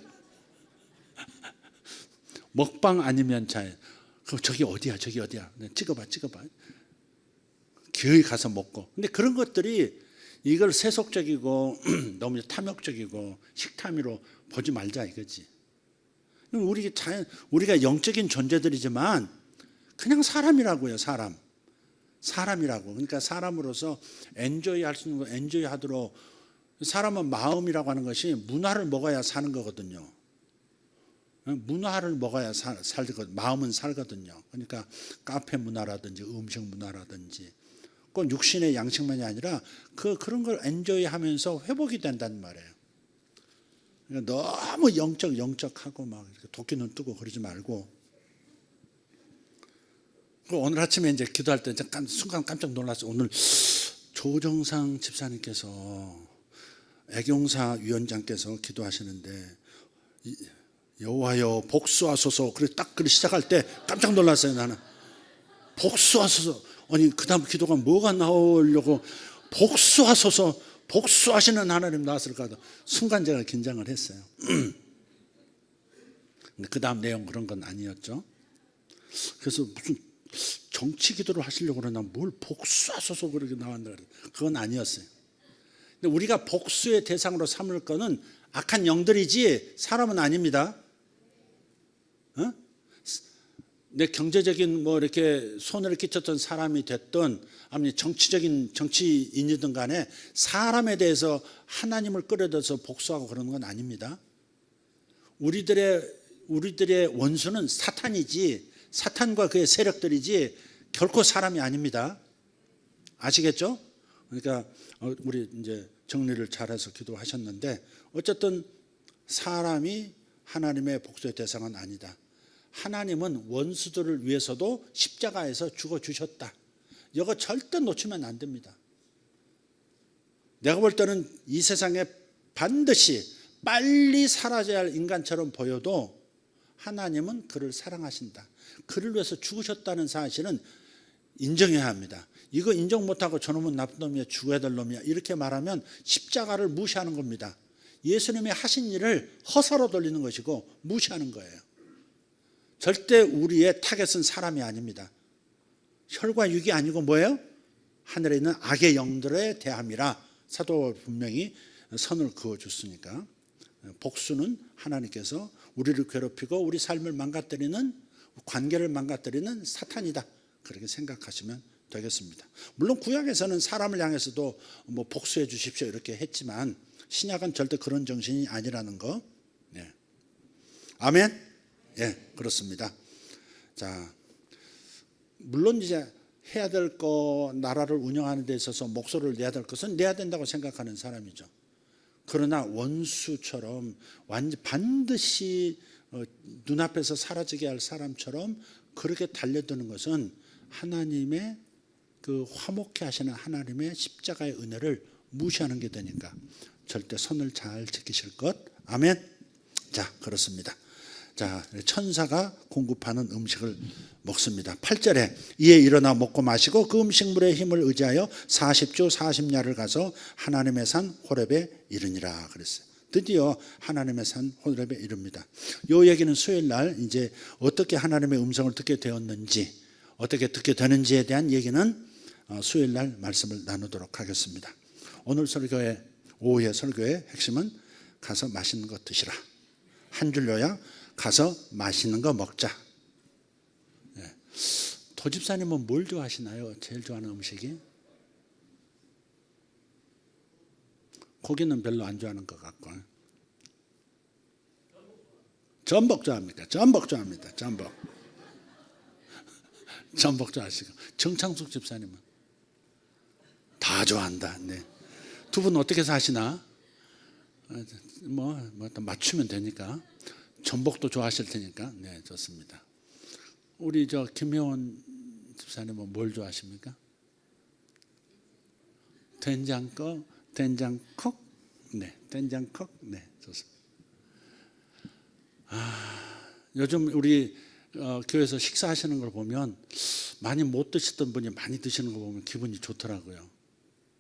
먹방 아니면 자, 그럼 저기 어디야, 저기 어디야. 찍어봐. 기어이 가서 먹고. 근데 그런 것들이 이걸 세속적이고 너무 탐욕적이고 식탐으로 보지 말자 이거지. 우리가 영적인 존재들이지만 그냥 사람이라고요. 사람이라고. 그러니까 사람으로서 엔조이 할 수 있는 거 엔조이 하도록. 사람은 마음이라고 하는 것이 문화를 먹어야 사는 거거든요. 문화를 먹어야 살거든요. 마음은 살거든요. 그러니까 카페 문화라든지 음식 문화라든지 꼭 육신의 양식만이 아니라 그런 걸 엔조이 하면서 회복이 된다는 말이에요. 그러니까 너무 영적하고 막 이렇게 도끼 눈 뜨고 그러지 말고. 오늘 아침에 이제 기도할 때 순간 깜짝 놀랐어요. 오늘 조정상 집사님께서 애경사 위원장께서 기도하시는데 여호와여 복수하소서. 그래 딱 시작할 때 깜짝 놀랐어요. 나는 복수하소서. 아니 그 다음 기도가 뭐가 나오려고 복수하소서. 복수하시는 하나님 나왔을까 하다 순간 제가 긴장을 했어요. 근데 그 다음 내용 그런 건 아니었죠. 그래서 무슨 정치 기도를 하시려고 그러나 뭘 복수하소서 그렇게 나왔나 그건 아니었어요. 근데 우리가 복수의 대상으로 삼을 거는 악한 영들이지 사람은 아닙니다. 내 경제적인 뭐 이렇게 손해를 끼쳤던 사람이 됐든 아니면 정치인이든 간에 사람에 대해서 하나님을 끌어들여서 복수하고 그러는 건 아닙니다. 우리들의 원수는 사탄이지 사탄과 그의 세력들이지 결코 사람이 아닙니다. 아시겠죠? 그러니까 우리 이제 정리를 잘해서 기도하셨는데 어쨌든 사람이 하나님의 복수의 대상은 아니다. 하나님은 원수들을 위해서도 십자가에서 죽어주셨다. 이거 절대 놓치면 안 됩니다. 내가 볼 때는 이 세상에 반드시 빨리 사라져야 할 인간처럼 보여도 하나님은 그를 사랑하신다. 그를 위해서 죽으셨다는 사실은 인정해야 합니다. 이거 인정 못하고 저놈은 나쁜 놈이야, 죽어야 될 놈이야 이렇게 말하면 십자가를 무시하는 겁니다. 예수님이 하신 일을 허사로 돌리는 것이고 무시하는 거예요. 절대 우리의 타겟은 사람이 아닙니다. 혈과 육이 아니고 뭐예요? 하늘에 있는 악의 영들에 대함이라 사도가 분명히 선을 그어줬으니까. 복수는 하나님께서 우리를 괴롭히고 우리 삶을 망가뜨리는 관계를 망가뜨리는 사탄이다. 그렇게 생각하시면 되겠습니다. 물론 구약에서는 사람을 향해서도 뭐 복수해 주십시오 이렇게 했지만 신약은 절대 그런 정신이 아니라는 거. 네. 아멘. 예, 그렇습니다. 자, 물론 이제 해야 될 거 나라를 운영하는 데 있어서 목소리를 내야 될 것은 내야 된다고 생각하는 사람이죠. 그러나 원수처럼 반드시 눈앞에서 사라지게 할 사람처럼 그렇게 달려드는 것은 하나님의 그 화목케 하시는 하나님의 십자가의 은혜를 무시하는 게 되니까 절대 선을 잘 지키실 것. 아멘. 자, 그렇습니다. 자, 천사가 공급하는 음식을 먹습니다. 8절에 이에 일어나 먹고 마시고 그 음식물의 힘을 의지하여 40주 40야를 가서 하나님의 산 호렙에 이르니라 그랬어요. 드디어 하나님의 산 호렙에 이릅니다. 이 얘기는 수요일 날 이제 어떻게 하나님의 음성을 듣게 되었는지 어떻게 듣게 되는지에 대한 얘기는 수요일 날 말씀을 나누도록 하겠습니다. 오늘 설교의 오후의 설교의 핵심은 가서 맛있는 거 드시라. 한 줄로야 가서 맛있는 거 먹자. 네. 도집사님은 뭘 좋아하시나요? 제일 좋아하는 음식이? 고기는 별로 안 좋아하는 것 같고. 전복 좋아합니까? 전복 좋아합니다. 전복 좋아하시고. 정창숙 집사님은? 다 좋아한다. 네. 두 분 어떻게 사시나? 맞추면 되니까. 전복도 좋아하실 테니까. 네, 좋습니다. 우리 김혜원 집사님은 뭘 좋아하십니까? 된장국? 네, 된장국? 네, 좋습니다. 요즘 우리 교회에서 식사하시는 걸 보면 많이 못 드시던 분이 많이 드시는 거 보면 기분이 좋더라고요.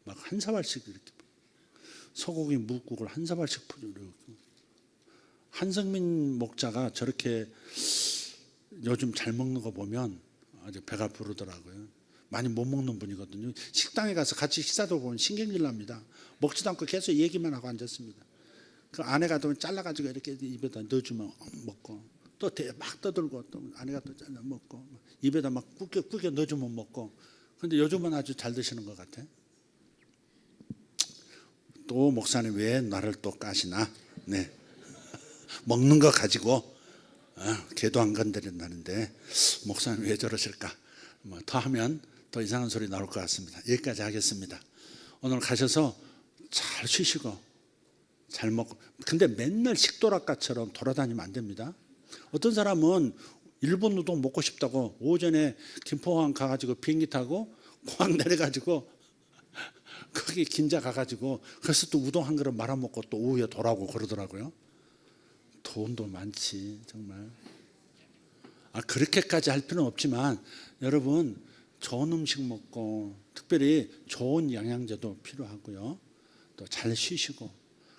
막 한 사발씩 이렇게 소고기 묵국을 한 사발씩 퍼주고 한성민 목자가 저렇게 요즘 잘 먹는 거 보면 아주 배가 부르더라고요. 많이 못 먹는 분이거든요. 식당에 가서 같이 식사도 보면 신경질 납니다. 먹지도 않고 계속 얘기만 하고 앉았습니다. 그 아내가 또 잘라가지고 이렇게 입에다 넣어주면 먹고, 또 막 떠들고, 또 아내가 또 잘라 먹고, 입에다 막 꾸겨 넣어주면 먹고. 근데 요즘은 아주 잘 드시는 것 같아. 또 목사님 왜 나를 또 까시나? 네. 먹는 거 가지고 개도 안 건드린다는데 목사님 왜 저러실까? 더 하면 더 이상한 소리 나올 것 같습니다. 여기까지 하겠습니다. 오늘 가셔서 잘 쉬시고 잘 먹고. 근데 맨날 식도락가처럼 돌아다니면 안 됩니다. 어떤 사람은 일본 우동 먹고 싶다고 오전에 김포항 가가지고 비행기 타고 공항 내려가지고 거기 긴자 가가지고 그래서 또 우동 한 그릇 말아먹고 또 오후에 돌아오고 그러더라고요. 돈도 많지 정말. 그렇게까지 할 필요는 없지만 여러분 좋은 음식 먹고 특별히 좋은 영양제도 필요하고요. 또 잘 쉬시고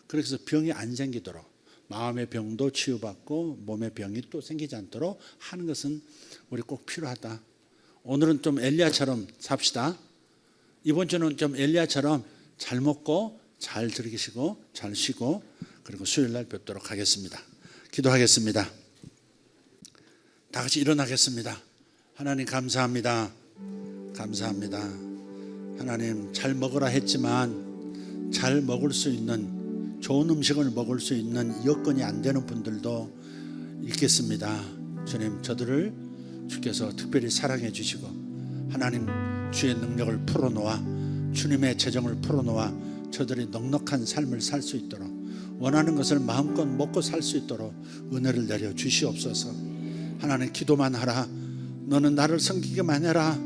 그래서 병이 안 생기도록 마음의 병도 치유받고 몸의 병이 또 생기지 않도록 하는 것은 우리 꼭 필요하다. 오늘은 좀 엘리야처럼 삽시다. 이번 주는 좀 엘리야처럼 잘 먹고 잘 즐기시고 잘 쉬고 그리고 수요일 날 뵙도록 하겠습니다. 기도하겠습니다. 다 같이 일어나겠습니다. 하나님 감사합니다. 감사합니다. 하나님 잘 먹으라 했지만 잘 먹을 수 있는 좋은 음식을 먹을 수 있는 여건이 안 되는 분들도 있겠습니다. 주님 저들을 주께서 특별히 사랑해 주시고 하나님 주의 능력을 풀어놓아 주님의 재정을 풀어놓아 저들이 넉넉한 삶을 살 수 있도록 원하는 것을 마음껏 먹고 살 수 있도록 은혜를 내려 주시옵소서. 하나님 기도만 하라. 너는 나를 섬기게만 해라.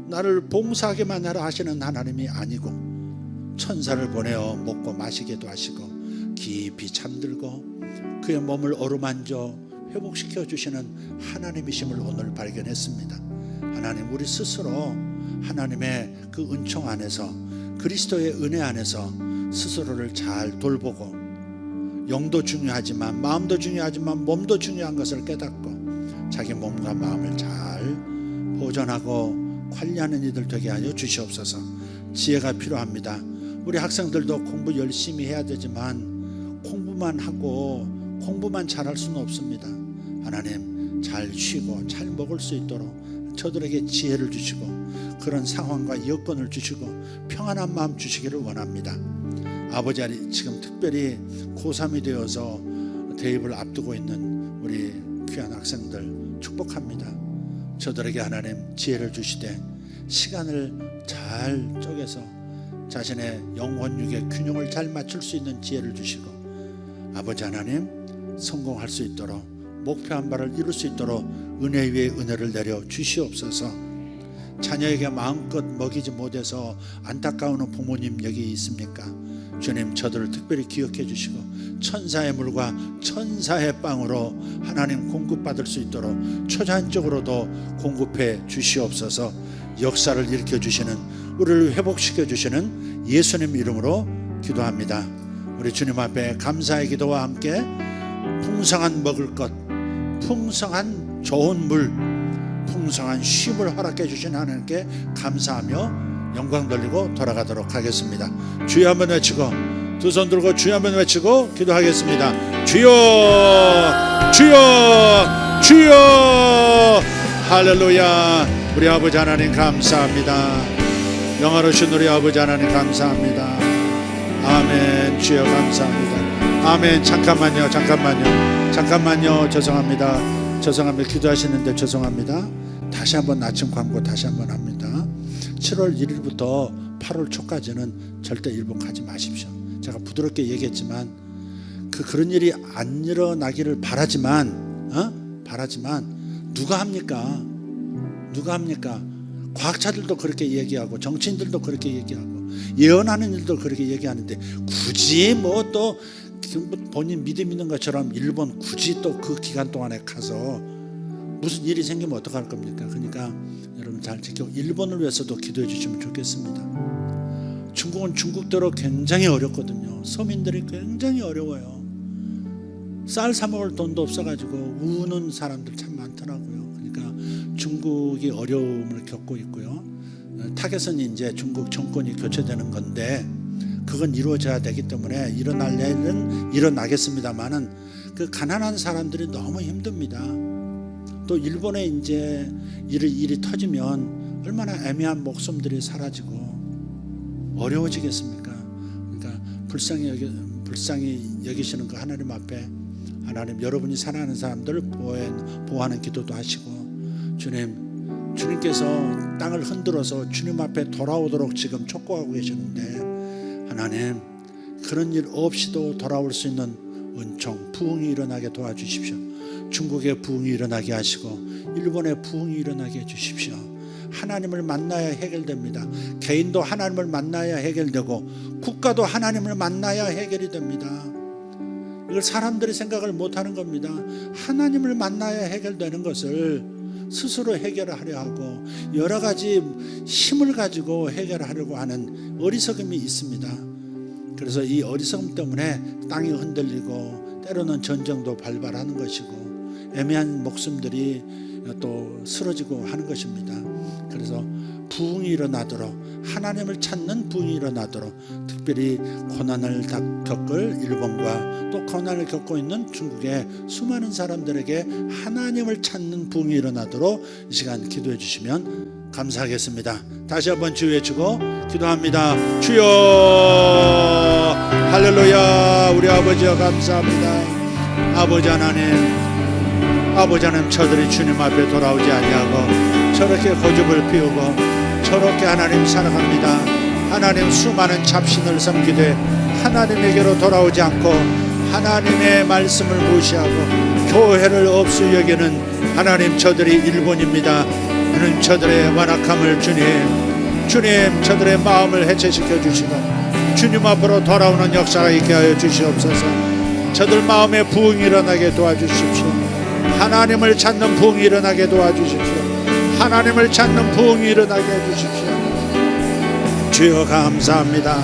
나를 봉사하게만 해라 하시는 하나님이 아니고 천사를 보내어 먹고 마시게도 하시고 깊이 잠들고 그의 몸을 어루만져 회복시켜 주시는 하나님이심을 오늘 발견했습니다. 하나님 우리 스스로 하나님의 그 은총 안에서 그리스도의 은혜 안에서 스스로를 잘 돌보고 영도 중요하지만 마음도 중요하지만 몸도 중요한 것을 깨닫고 자기 몸과 마음을 잘 보존하고 관리하는 이들 되게 하여 주시옵소서. 지혜가 필요합니다. 우리 학생들도 공부 열심히 해야 되지만 공부만 하고 공부만 잘할 수는 없습니다. 하나님 잘 쉬고 잘 먹을 수 있도록 저들에게 지혜를 주시고 그런 상황과 여건을 주시고 평안한 마음 주시기를 원합니다. 아버지 지금 특별히 고3이 되어서 대입을 앞두고 있는 우리 귀한 학생들 축복합니다. 저들에게 하나님 지혜를 주시되 시간을 잘 쪼개서 자신의 영혼육의 균형을 잘 맞출 수 있는 지혜를 주시고 아버지 하나님 성공할 수 있도록 목표한 바를 이룰 수 있도록 은혜 위에 은혜를 내려 주시옵소서. 자녀에게 마음껏 먹이지 못해서 안타까운 부모님 여기 있습니까? 주님 저들을 특별히 기억해 주시고 천사의 물과 천사의 빵으로 하나님 공급받을 수 있도록 초자연적으로도 공급해 주시옵소서. 역사를 일으켜 주시는 우리를 회복시켜 주시는 예수님 이름으로 기도합니다. 우리 주님 앞에 감사의 기도와 함께 풍성한 먹을 것, 풍성한 좋은 물, 풍성한 쉼을 허락해 주신 하나님께 감사하며 영광 돌리고 돌아가도록 하겠습니다. 주여 한번 외치고 두 손 들고 주여 한번 외치고 기도하겠습니다. 주여 주여 주여 할렐루야. 우리 아버지 하나님 감사합니다. 영화로우신 우리 아버지 하나님 감사합니다. 아멘. 주여 감사합니다. 아멘. 잠깐만요. 죄송합니다. 기도하시는데 죄송합니다. 다시 한번 낮춤 광고 다시 한번 합니다. 7월 1일부터 8월 초까지는 절대 일본가지 마십시오. 제가 부드럽게 얘기했지만 그런 일이 안 일어나기를 바라지만 누가 합니까? 과학자들도 그렇게 얘기하고 정치인들도 그렇게 얘기하고 예언하는 일도 그렇게 얘기하는데 굳이 또 본인 믿음 있는 것처럼 일본 굳이 또 그 기간 동안에 가서 무슨 일이 생기면 어떡할 겁니까? 그러니까 여러분 잘 지키고 일본을 위해서도 기도해 주시면 좋겠습니다. 중국은 중국대로 굉장히 어렵거든요. 서민들이 굉장히 어려워요. 쌀 사 먹을 돈도 없어가지고 우는 사람들 참 많더라고요. 중국이 어려움을 겪고 있고요. 타겟은 이제 중국 정권이 교체되는 건데 그건 이루어져야 되기 때문에 일어날 일은 일어나겠습니다만은 그 가난한 사람들이 너무 힘듭니다. 또 일본에 이제 일이 터지면 얼마나 애매한 목숨들이 사라지고 어려워지겠습니까? 그러니까 불쌍히 여기시는 그 하나님 앞에 하나님, 여러분이 사랑하는 사람들을 보호하는 기도도 하시고, 주님께서 땅을 흔들어서 주님 앞에 돌아오도록 지금 촉구하고 계시는데, 하나님 그런 일 없이도 돌아올 수 있는 은총, 부흥이 일어나게 도와주십시오. 중국의 부흥이 일어나게 하시고 일본의 부흥이 일어나게 해주십시오. 하나님을 만나야 해결됩니다. 개인도 하나님을 만나야 해결되고 국가도 하나님을 만나야 해결이 됩니다. 이걸 사람들이 생각을 못하는 겁니다. 하나님을 만나야 해결되는 것을 스스로 해결하려 하고 여러 가지 힘을 가지고 해결하려고 하는 어리석음이 있습니다. 그래서 이 어리석음 때문에 땅이 흔들리고 때로는 전쟁도 발발하는 것이고 애매한 목숨들이 또 쓰러지고 하는 것입니다. 그래서 부흥이 일어나도록, 하나님을 찾는 부흥이 일어나도록, 특별히 고난을 겪을 일본과 또 고난을 겪고 있는 중국의 수많은 사람들에게 하나님을 찾는 부흥이 일어나도록 이 시간 기도해 주시면 감사하겠습니다. 다시 한번 주 외치고 기도합니다. 주여, 할렐루야. 우리 아버지여 감사합니다. 아버지 하나님, 저들이 주님 앞에 돌아오지 아니하고 저렇게 고집을 피우고 저렇게 하나님 살아갑니다. 하나님 수많은 잡신을 섬기되 하나님에게로 돌아오지 않고 하나님의 말씀을 무시하고 교회를 없이 여기는 하나님, 저들이 일본입니다. 하나님, 저들의 완악함을 주님 저들의 마음을 해체시켜 주시고 주님 앞으로 돌아오는 역사가 있게 하여 주시옵소서. 저들 마음에 부흥이 일어나게 도와주십시오. 하나님을 찾는 부흥이 일어나게 도와주십시오. 하나님을 찾는 부흥이 일어나게 해주십시오. 주여 감사합니다.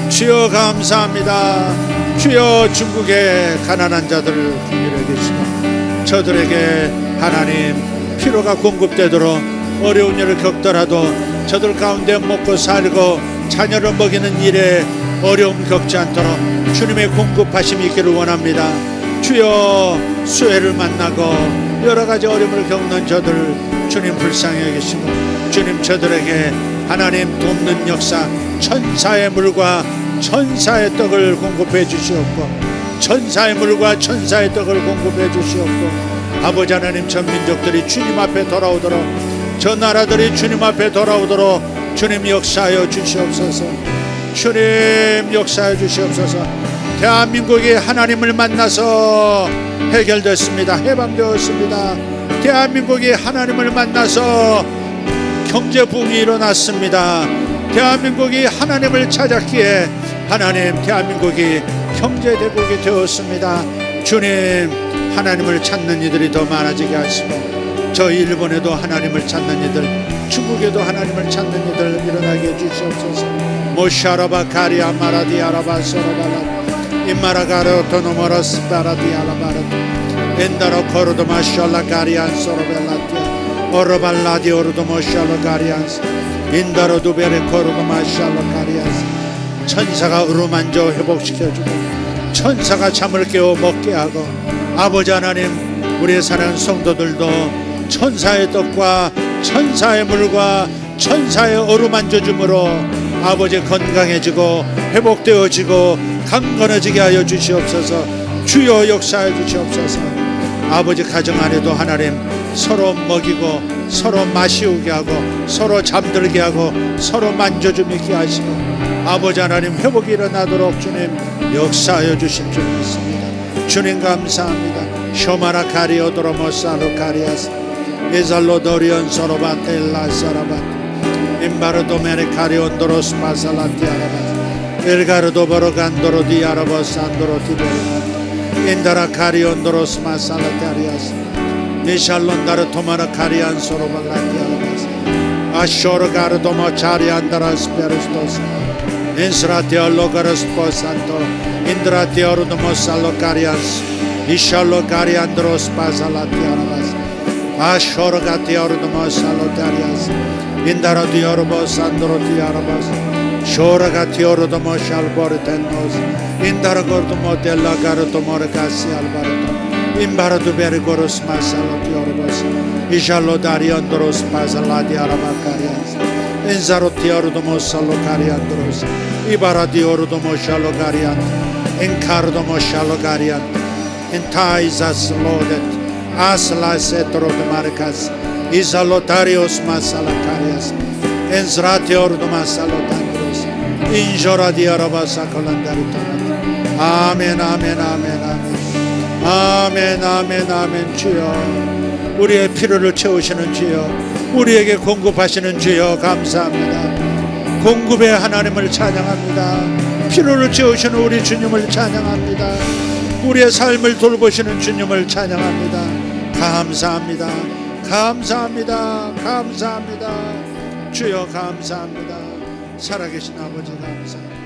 주여 감사합니다. 주여 중국의 가난한 자들을 긍휼히 여기시고 저들에게 하나님 필요가 공급되도록 어려운 일을 겪더라도 저들 가운데 먹고 살고 자녀를 먹이는 일에 어려움 겪지 않도록 주님의 공급하심이 있기를 원합니다. 주여 수혜를 만나고 여러 가지 어려움을 겪는 저들 주님 불쌍히 여기시고 주님 저들에게 하나님 돕는 역사, 천사의 물과 천사의 떡을 공급해 주시옵고 천사의 물과 천사의 떡을 공급해 주시옵고 아버지 하나님, 전 민족들이 주님 앞에 돌아오도록, 저 나라들이 주님 앞에 돌아오도록 주님 역사하여 주시옵소서. 주님 역사하여 주시옵소서. 대한민국이 하나님을 만나서 해결됐습니다. 해방되었습니다. 대한민국이 하나님을 만나서 경제 부흥이 일어났습니다. 대한민국이 하나님을 찾았기에 하나님, 대한민국이 경제 대국이 되었습니다. 주님, 하나님을 찾는 이들이 더 많아지게 하시고 저 일본에도 하나님을 찾는 이들, 중국에도 하나님을 찾는 이들 일어나게 해주시옵소서. 모샤라바 카리아 마라디 아라바 소라바라 임마라가로 토노모로스 바라디 아라바라 엔다로 코르도 마샬라 가리안 소로벨라티아 오르발라디 오르도 모샬라 가리안스 인다로 두베레 코르도 마샬라 가리안스. 천사가 으르만져 회복시켜주고 천사가 잠을 깨워 먹게 하고 아버지 하나님, 우리의 사랑하는 성도들도 천사의 떡과 천사의 물과 천사의 어루만져 줌으로 아버지 건강해지고 회복되어지고 강건해지게 하여 주시옵소서. 주여 역사해 주시옵소서. 아버지 가정 안에도 하나님 서로 먹이고 서로 마시우게 하고 서로 잠들게 하고 서로 만져주게 하시고 아버지 하나님 회복이 일어나도록 주님 역사하여 주실 줄 믿습니다. 주님 감사합니다. 쇼마라 카리오도로모 사로 카리아스 에살로 도리온 소로바텔라 사라바 임바르도 메레 카리온도로스 마살라티 아라바 엘가르도 버로간도로 디아라바 산도로 티베르 인다라 카리온도로스 마살라티 아리아스 미샬론다르 토마라 카리안 소로발라티 아라바스 아쇼르 가르도모 차리안다라스 페르스토스 인스라티올로 가르스포 산토 인드라티오르도모 살로 카리안스 이샬로 카리안드로스 파살라티 아라바스 아쇼르가 디오르도모 살로타리아스 인다로 디오르보 산드로 디아르바스 쇼르가 디오르도모 샬보르텐노스 인다로 고르도모 델라가르도모르가시 알바르토 임바르도 베르고르스 마살로 디오르바스 이샬로 다리안드로스 파살라디 아라바카리아스 인자로 디오르도모 살로카리안드로스 이바라 디오르도모 샬로가리안 인카르도모 샬로가리안 인타이자스 로데트 아슬라세트로 마르카스 이살로타리오스 마살라카리아스 엔스라티오르도 마살로탄드로스 인조라디아라바사 콜란다리토 아멘 아멘 아멘 아멘 아멘 아멘 아멘 주여 우리의 필요를 채우시는 주여 우리에게 공급하시는 주여 감사합니다. 공급의 하나님을 찬양합니다. 필요를 채우시는 우리 주님을 찬양합니다. 우리의 삶을 돌보시는 주님을 찬양합니다. 감사합니다. 감사합니다. 감사합니다. 주여 감사합니다. 살아계신 아버지 감사합니다.